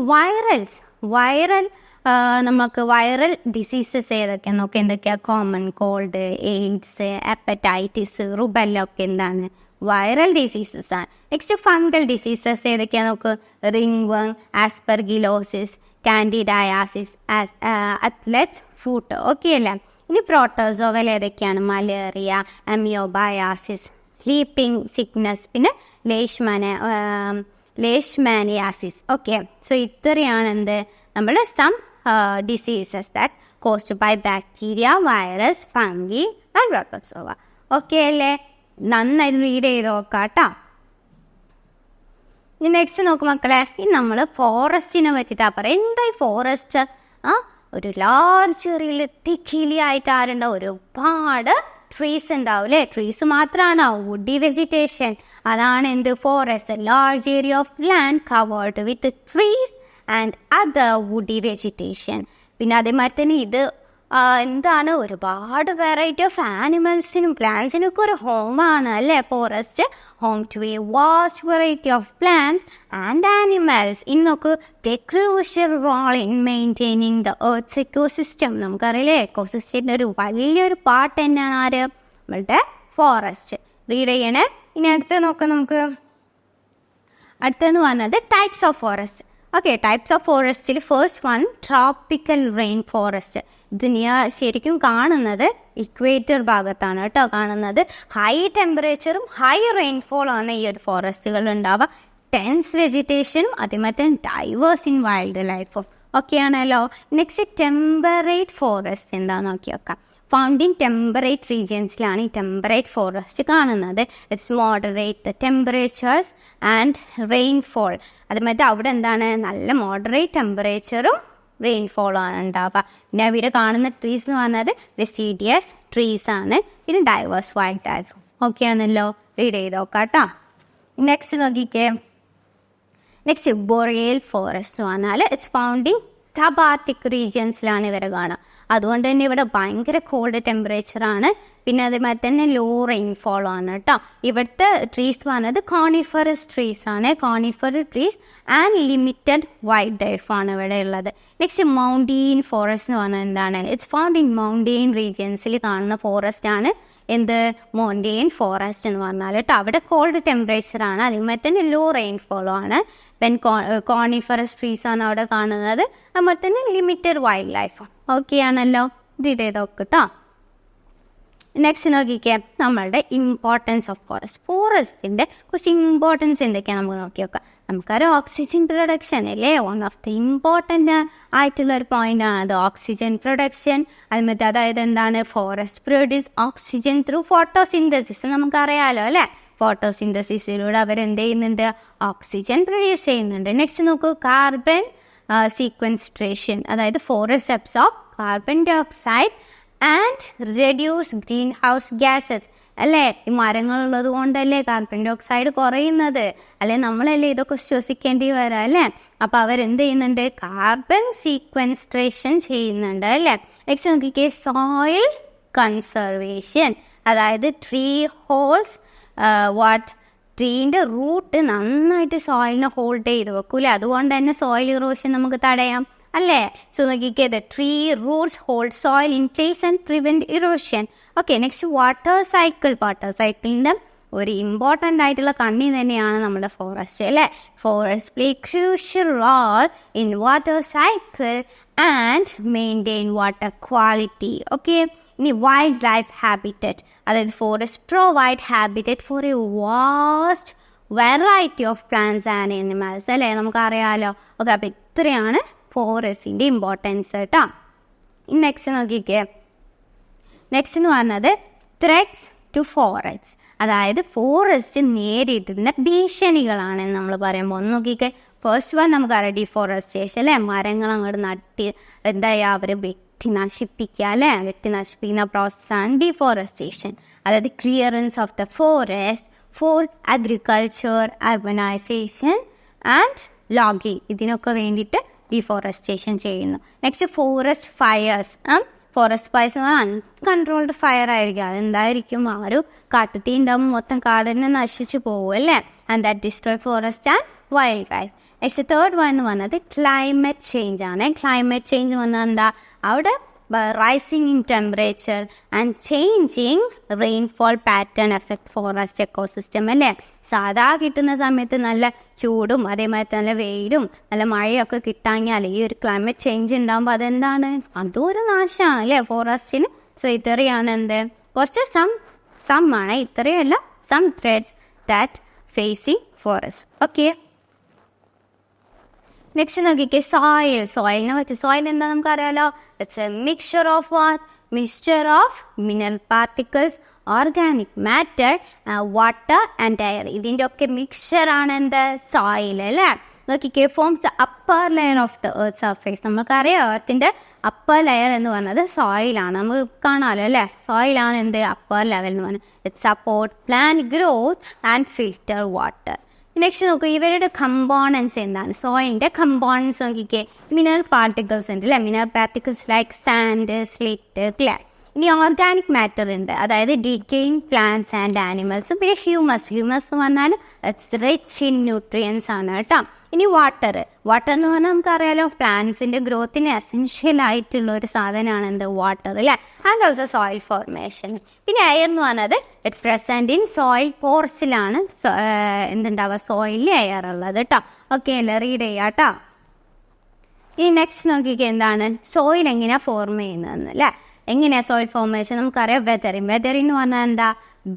വൈറൽ നമുക്ക് വൈറൽ ഡിസീസസ് ഏതൊക്കെയാണ് നോക്കാം. എന്തൊക്കെയാണ്? Common called, AIDS, hepatitis, rubella ഒക്കെ എന്താണ്? വൈറൽ ഡിസീസസ് ആണ്. നെക്സ്റ്റ് ഫംഗൽ ഡിസീസസ് ഏതൊക്കെയാണ് നോക്ക്. റിംഗ്വർം, ആസ്പെർഗിലോസിസ്, കാൻഡിഡയാസിസ്, അത്ലറ്റ് ഫൂട്ട്. ഓക്കെ അല്ലേ. ഇനി പ്രോട്ടോസോവൽ ഏതൊക്കെയാണ്? മലേറിയ, അമിയോബയാസിസ്, സ്ലീപ്പിംഗ് സിക്നസ്, പിന്നെ ലേഷ്മാനിയാസിസ്. ഓക്കെ, സോ ഇത്രയാണ് എന്ത് നമ്മുടെ some diseases that caused by bacteria, virus, fungi and protozoa. Okay അല്ലേ? നന്നായിട്ട് റീഡ് ചെയ്ത് നോക്കാം കേട്ടോ. ഇനി നെക്സ്റ്റ് നോക്കും മക്കളെ, ഇനി നമ്മൾ ഫോറസ്റ്റിനെ പറ്റിയിട്ടാണ് പറയാം. എന്തായി ഫോറസ്റ്റ്? ഒരു ലാർജ് ഏരിയയിൽ തിക്കിലിയായിട്ട് ആരുണ്ടാവും? ഒരുപാട് ട്രീസ് ഉണ്ടാവും അല്ലേ. ട്രീസ് മാത്രമാണോ? വുഡി വെജിറ്റേഷൻ, അതാണ് എന്ത് forest. Large area of land covered with trees and other woody vegetation. പിന്നെ അതേമാതിരി തന്നെ ഇത് എന്താണ്? ഒരുപാട് വെറൈറ്റി ഓഫ് ആനിമൽസിനും പ്ലാന്റ്സിനും ഒക്കെ ഒരു ഹോമാണ് അല്ലേ forest. Home to a vast variety of plants and animals. ഇന്നൊക്കെ play crucial role in maintaining the earth's ecosystem. നമുക്കറിയില്ലേ, എക്കോസിസ്റ്റത്തിൻ്റെ ഒരു വലിയൊരു പാർട്ട് തന്നെയാണ് ആര്? നമ്മളുടെ ഫോറസ്റ്റ്. റീഡ് ചെയ്യണേ. ഇനി അടുത്ത് നോക്കാം നമുക്ക്. അടുത്തെന്ന് പറഞ്ഞത് types of forest. Okay, types of ഫോറസ്റ്റിൽ first one tropical rain forest. ഇത് ശരിക്കും കാണുന്നത് ഇക്വേറ്റർ ഭാഗത്താണ് കേട്ടോ കാണുന്നത്. ഹൈ ടെമ്പറേച്ചറും ഹൈ റെയിൻഫോളും ആണ് ഈ ഒരു ഫോറസ്റ്റുകൾ ഉണ്ടാവുക. ടെൻസ് വെജിറ്റേഷനും അതേമാതിരി തന്നെ ഡൈവേഴ്സ് ഇൻ വൈൽഡ് ലൈഫും ഒക്കെയാണല്ലോ. നെക്സ്റ്റ് ടെമ്പറേറ്റ് ഫോറസ്റ്റ് എന്താണെന്ന് നോക്കി നോക്കാം. ഫൗണ്ട് ഇൻ ടെമ്പറേറ്റ് റീജിയൻസിലാണ് ഈ ടെമ്പറേറ്റ് ഫോറസ്റ്റ് കാണുന്നത്. It's moderate the temperatures and rainfall. അതുമാതിരി അവിടെ എന്താണ്? നല്ല മോഡറേറ്റ് ടെമ്പറേച്ചറും റെയിൻഫോളും ആണ് ഉണ്ടാവുക. പിന്നെ അവിടെ കാണുന്ന ട്രീസ് എന്ന് പറഞ്ഞത് ഡെസിഡിയസ് ട്രീസ് ആണ്. പിന്നെ ഡൈവേഴ്സ് വൈൽഡ് ലൈഫ് ഓക്കെ ആണല്ലോ. റീഡ് ചെയ്ത് നോക്കാം കേട്ടോ. നെക്സ്റ്റ് നോക്കിക്കേ. നെക്സ്റ്റ് ബൊറിയൽ ഫോറസ്റ്റ് എന്ന് പറഞ്ഞാൽ it's found in sub arctic റീജിയൻസിലാണ് ഇവരെ കാണുക. അതുകൊണ്ട് തന്നെ ഇവിടെ ഭയങ്കര കോൾഡ് ടെമ്പറേച്ചറാണ്. പിന്നെ അതേമാതിരി തന്നെ ലോ റെയിൻഫോളും ആണ് കേട്ടോ. ഇവിടുത്തെ ട്രീസ് പറഞ്ഞത് കോണിഫറസ് ട്രീസ് ആണ്. Coniferous trees and limited wild life ആണ് ഇവിടെ ഉള്ളത്. നെക്സ്റ്റ് മൗണ്ടെയിൻ ഫോറസ്റ്റ് എന്ന് പറഞ്ഞാൽ എന്താണ്? ഇറ്റ്സ് ഫൗണ്ട് ഇൻ മൗണ്ടെയിൻ റീജിയൻസിൽ കാണുന്ന ഫോറസ്റ്റ് ആണ് എന്ത്? മൗണ്ടെയിൻ ഫോറസ്റ്റ് എന്ന് പറഞ്ഞാൽ കേട്ടോ. അവിടെ കോൾഡ് ടെമ്പറേച്ചറാണ്, അതുമാതിരി തന്നെ ലോ റെയിൻഫോളും ആണ്. പെൻ കോണിഫറസ് ട്രീസ് ആണ് അവിടെ കാണുന്നത്. അതുപോലെ തന്നെ ലിമിറ്റഡ് വൈൽഡ് ലൈഫ് ഓക്കെ ആണല്ലോ. റീഡ് ചെയ്ത് നോക്ക് കേട്ടോ. നെക്സ്റ്റ് നോക്കിക്കേ, നമ്മളുടെ ഇമ്പോർട്ടൻസ് ഓഫ് ഫോറസ്റ്റ്. ഫോറസ്റ്റിൻ്റെ കുറച്ച് ഇമ്പോർട്ടൻസ് എന്തൊക്കെയാണ് നമുക്ക് നോക്കി നോക്കാം. നമുക്കറിയാം ഓക്സിജൻ പ്രൊഡക്ഷൻ അല്ലേ വൺ ഓഫ് ദി ഇമ്പോർട്ടൻ്റ് ആയിട്ടുള്ള ഒരു പോയിൻ്റ് ആണ് അത്. ഓക്സിജൻ പ്രൊഡക്ഷൻ അതുമറ്റേ അതായത് എന്താണ്? Forest produce oxygen through photosynthesis. നമുക്കറിയാമല്ലോ അല്ലേ. ഫോട്ടോസിന്തസിസിലൂടെ അവരെന്ത് ചെയ്യുന്നുണ്ട്? ഓക്സിജൻ പ്രൊഡ്യൂസ് ചെയ്യുന്നുണ്ട്. നെക്സ്റ്റ് നോക്കൂ, കാർബൺ സീക്വൻസ്ട്രേഷൻ. അതായത് forest absorb carbon dioxide and reduce greenhouse gases അല്ലേ. ഈ മരങ്ങളുള്ളത് കൊണ്ടല്ലേ കാർബൺ ഡൈ ഓക്സൈഡ് കുറയുന്നത്, അല്ലെ നമ്മളല്ലേ ഇതൊക്കെ ശ്വസിക്കേണ്ടി വരാം അല്ലേ. അപ്പോൾ അവരെന്ത് ചെയ്യുന്നുണ്ട്? കാർബൺ സീക്വൻസ്ട്രേഷൻ ചെയ്യുന്നുണ്ട് അല്ലേ. നെക്സ്റ്റ് നോക്കിക്കേ, സോയിൽ കൺസർവേഷൻ. അതായത് ട്രീ ഹോൾസ് ട്രീൻ്റെ റൂട്ട് നന്നായിട്ട് സോയിലിനെ ഹോൾഡ് ചെയ്ത് വെക്കൂലേ. അതുകൊണ്ട് തന്നെ സോയിൽ ഇറോഷൻ നമുക്ക് തടയാം. അല്ലേ? സോ നോക്കിക്കേ, the tree roots hold soil in place and prevent erosion. Okay, next water cycle. Water സൈക്കിളിൻ്റെ ഒരു ഇമ്പോർട്ടൻ്റ് ആയിട്ടുള്ള കണ്ണി തന്നെയാണ് നമ്മുടെ ഫോറസ്റ്റ് അല്ലേ? Forest play crucial role in water cycle and maintain water quality. Okay, ഇനി വൈൽഡ് ലൈഫ് ഹാബിറ്ററ്റ്, അതായത് forest provide habitat for a vast variety of plants and animals അല്ലേ? നമുക്കറിയാമല്ലോ. ഓക്കെ, അപ്പോൾ ഇത്രയാണ് ഫോറസ്റ്റിൻ്റെ ഇമ്പോർട്ടൻസ് കേട്ടോ. നെക്സ്റ്റ് നോക്കിക്കേ, നെക്സ്റ്റ് എന്ന് പറഞ്ഞത് ത്രെറ്റ്സ് ടു ഫോറസ്റ്റ്, അതായത് ഫോറസ്റ്റ് നേരിടുന്ന ഭീഷണികളാണെന്ന് നമ്മൾ പറയുമ്പോൾ ഒന്ന് നോക്കിക്കേ. ഫസ്റ്റ് വൺ നമുക്കറിയാം ഡിഫോറസ്റ്റേഷൻ അല്ലേ? മരങ്ങൾ അങ്ങോട്ട് നട്ടി എന്താ ചെയ്യുക, അവർ വെട്ടി നശിപ്പിക്കുക അല്ലേ? വെട്ടി നശിപ്പിക്കുന്ന പ്രോസസ്സാണ് ഡിഫോറസ്റ്റേഷൻ. അതായത് clearance of the forest for agriculture, urbanisation and logging, ഇതിനൊക്കെ വേണ്ടിയിട്ട് ഡിഫോറസ്റ്റേഷൻ ചെയ്യുന്നു. Next forest fires. Forest fires എന്ന് പറഞ്ഞാൽ അൺകൺട്രോൾഡ് ഫയർ ആയിരിക്കും. അതെന്തായിരിക്കും, ആ ഒരു കാട്ടുതീ ഉണ്ടാകുമ്പോൾ മൊത്തം കാടിനെ നശിച്ചു പോകും അല്ലേ? And that destroy forest and wildlife. Next third one എന്ന് പറഞ്ഞത് ക്ലൈമറ്റ് ചേഞ്ച് ആണ്. ക്ലൈമറ്റ് ചേഞ്ച് പറഞ്ഞാൽ എന്താ, അവിടെ rising in temperature and changing rainfall pattern effect forest ecosystem അല്ലേ? സാധാ കിട്ടുന്ന സമയത്ത് നല്ല ചൂടും അതേമാതിരി നല്ല വെയിലും നല്ല മഴയൊക്കെ കിട്ടാഞ്ഞാൽ ഈ ഒരു ക്ലൈമറ്റ് ചേഞ്ച് ഉണ്ടാകുമ്പോൾ അതെന്താണ്, അതും ഒരു നാശമാണ് അല്ലേ ഫോറസ്റ്റിന്. സോ ഇത്രയാണ് എന്ത്, കുറച്ച് സം ആണ്, ഇത്രയല്ല some threads that facing forest. Okay, next നോക്കിക്കേ, സോയിൽ. സോയിലിനെ പറ്റി, സോയിൽ എന്താ നമുക്കറിയാലോ, it's a mixture of what, mixture of mineral particles, organic matter, water and air. ഇതിൻ്റെ ഒക്കെ മിക്സ്ചറാണ് എന്ത്, സോയിൽ അല്ലേ? നോക്കിക്കേ, forms the upper layer of the earth surface. നമുക്കറിയാം എർത്തിൻ്റെ അപ്പർ ലെയർ എന്ന് പറയുന്നത് സോയിലാണ്. നമുക്ക് കാണാമല്ലോ അല്ലേ? സോയിലാണ് എന്ത്, അപ്പർ ലെവൽ എന്ന് പറയുന്നത്. It support plant growth and filter water. Next നോക്കൂ, ഇവരുടെ കമ്പോണൻസ് എന്താണ്? സോയിലിൻ്റെ കമ്പോണൻസ് നോക്കിക്കേ, മിനറൽ പാർട്ടിക്കിൾസ് ഉണ്ട് അല്ലേ? Mineral particles like sand, slit, clay. ഇനി ഓർഗാനിക് മാറ്റർ ഉണ്ട്, അതായത് ഡിക്കേയിങ് പ്ലാന്റ്സ് ആൻഡ് ആനിമൽസും. പിന്നെ ഹ്യൂമസ് എന്ന് പറഞ്ഞാൽ ഇറ്റ്സ് റിച്ച് ഇൻ ന്യൂട്രിയൻസ് ആണ് കേട്ടോ. ഇനി വാട്ടർ എന്ന് പറഞ്ഞാൽ നമുക്കറിയാലോ പ്ലാന്റ്സിൻ്റെ ഗ്രോത്തിന് എസെൻഷ്യൽ ആയിട്ടുള്ള ഒരു സാധനമാണ് എന്ത്, വാട്ടർ അല്ലേ? And also soil formation. പിന്നെ എയർ എന്ന് പറഞ്ഞത് ഇറ്റ് പ്രസൻറ്റ് ഇൻ സോയിൽ പോർസിലാണ് എന്തുണ്ടാവുക, സോയിലിൽ എയർ ഉള്ളത് കേട്ടോ. ഓക്കെ അല്ലേ? റീഡ് ചെയ്യാം കേട്ടോ. ഇനി നെക്സ്റ്റ് നോക്കിക്കുക, എന്താണ് സോയിൽ എങ്ങനെയാണ് ഫോം ചെയ്യുന്നതെന്ന് അല്ലേ? എങ്ങനെയാണ് സോയിൽ ഫോർമേഷൻ നമുക്കറിയാം. വെതറിങ് എന്ന് പറഞ്ഞാൽ എന്താ,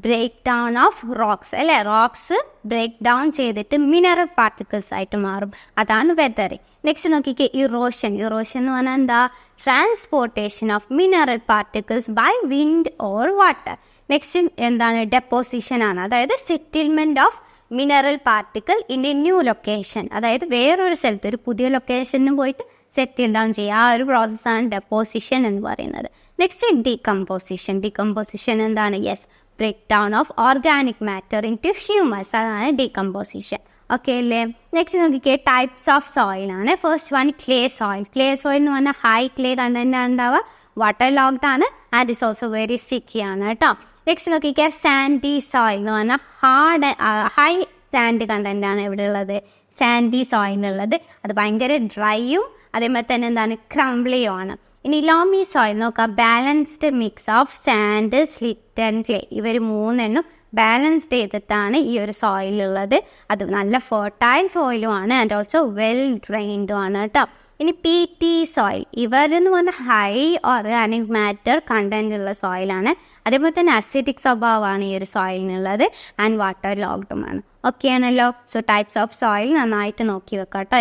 ബ്രേക്ക് ഡൗൺ ഓഫ് റോക്സ് അല്ലേ? റോക്സ് ബ്രേക്ക് ഡൗൺ ചെയ്തിട്ട് മിനറൽ പാർട്ടിക്കിൾസ് ആയിട്ട് മാറും, അതാണ് വെതറിങ്. നെക്സ്റ്റ് നോക്കിക്കേ, ഇറോഷൻ എന്ന് പറഞ്ഞാൽ എന്താ, transportation of mineral particles by wind or water. Next എന്താണ്, ഡെപ്പോസിഷൻ ആണ്, അതായത് settlement of mineral particle in a new location, അതായത് വേറൊരു സ്ഥലത്ത് ഒരു പുതിയ ലൊക്കേഷനിൽ പോയിട്ട് സെറ്റിൽ ഡൗൺ ചെയ്യുക, ആ ഒരു പ്രോസസ്സാണ് ഡെപ്പോസിഷൻ എന്ന് പറയുന്നത്. നെക്സ്റ്റ് ഡീകമ്പോസിഷൻ എന്താണ്, yes, break down of organic matter into humus, അതാണ് ഡീകമ്പോസിഷൻ. ഓക്കെ അല്ലേ? നെക്സ്റ്റ് നോക്കിക്കേ, ടൈപ്സ് ഓഫ് സോയിൽ ആണ്. ഫസ്റ്റ് വൺ ക്ലേ സോയിൽ എന്ന് പറഞ്ഞാൽ ഹൈ ക്ലേ കണ്ടന്റ് ഉണ്ടാവുക, വാട്ടർ ലോക്ഡ് ആണ് and it's also very sticky ആണ് കേട്ടോ. നെക്സ്റ്റ് നോക്കിക്കേ, സാൻഡി സോയിൽ എന്ന് പറഞ്ഞാൽ ഹൈ സാൻഡ് കണ്ടന്റ് ആണ് ഇവിടെ ഉള്ളത്, സാൻഡി സോയിലുള്ളത്. അത് ഭയങ്കര ഡ്രൈയും അതേമാതിരി തന്നെ എന്താണ്, ക്രംബ്ലിയും ആണ്. ഇനി ലോമി സോയിൽ നോക്കാം, balanced mix of sand, slit and clay. ഇവർ മൂന്നെണ്ണം ബാലൻസ്ഡ് ചെയ്തിട്ടാണ് ഈ ഒരു സോയിലുള്ളത്. അത് നല്ല ഫെർട്ടൈൽ സോയിലുമാണ് ആൻഡ് ഓൾസോ വെൽ ഡ്രെയിൻഡും ആണ് കേട്ടോ. ഇനി PT സോയിൽ, ഇവരെന്ന് പറഞ്ഞാൽ ഹൈ ഓർഗാനിക് മാറ്റർ കണ്ടന്റ് ഉള്ള സോയിലാണ്. അതേപോലെ തന്നെ അസിഡിക് സ്വഭാവമാണ് ഈ ഒരു സോയിലിനുള്ളത് ആൻഡ് വാട്ടർ ലോക്ഡുമാണ്. ഓക്കെ ആണല്ലോ? സോ ടൈപ്സ് ഓഫ് സോയിൽ നന്നായിട്ട് നോക്കി വെക്കാം കേട്ടോ.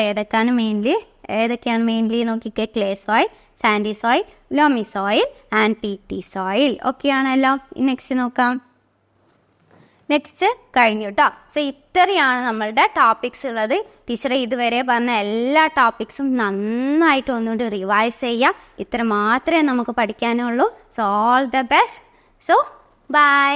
ഏതൊക്കെയാണ് മെയിൻലി നോക്കിക്കേ, clay soil, Sandy soil, ലോമി soil and PT soil. Okay ആണല്ലോ? നെക്സ്റ്റ് നോക്കാം. നെക്സ്റ്റ് കഴിഞ്ഞു കേട്ടോ. സോ ഇത്രയാണ് നമ്മളുടെ ടോപ്പിക്സ് ഉള്ളത്. ടീച്ചറെ ഇതുവരെ പറഞ്ഞ എല്ലാ ടോപ്പിക്സും നന്നായിട്ട് ഒന്നുകൊണ്ട് റിവൈസ് ചെയ്യുക. ഇത്ര മാത്രമേ നമുക്ക് പഠിക്കാനുള്ളൂ. So all the best. So by.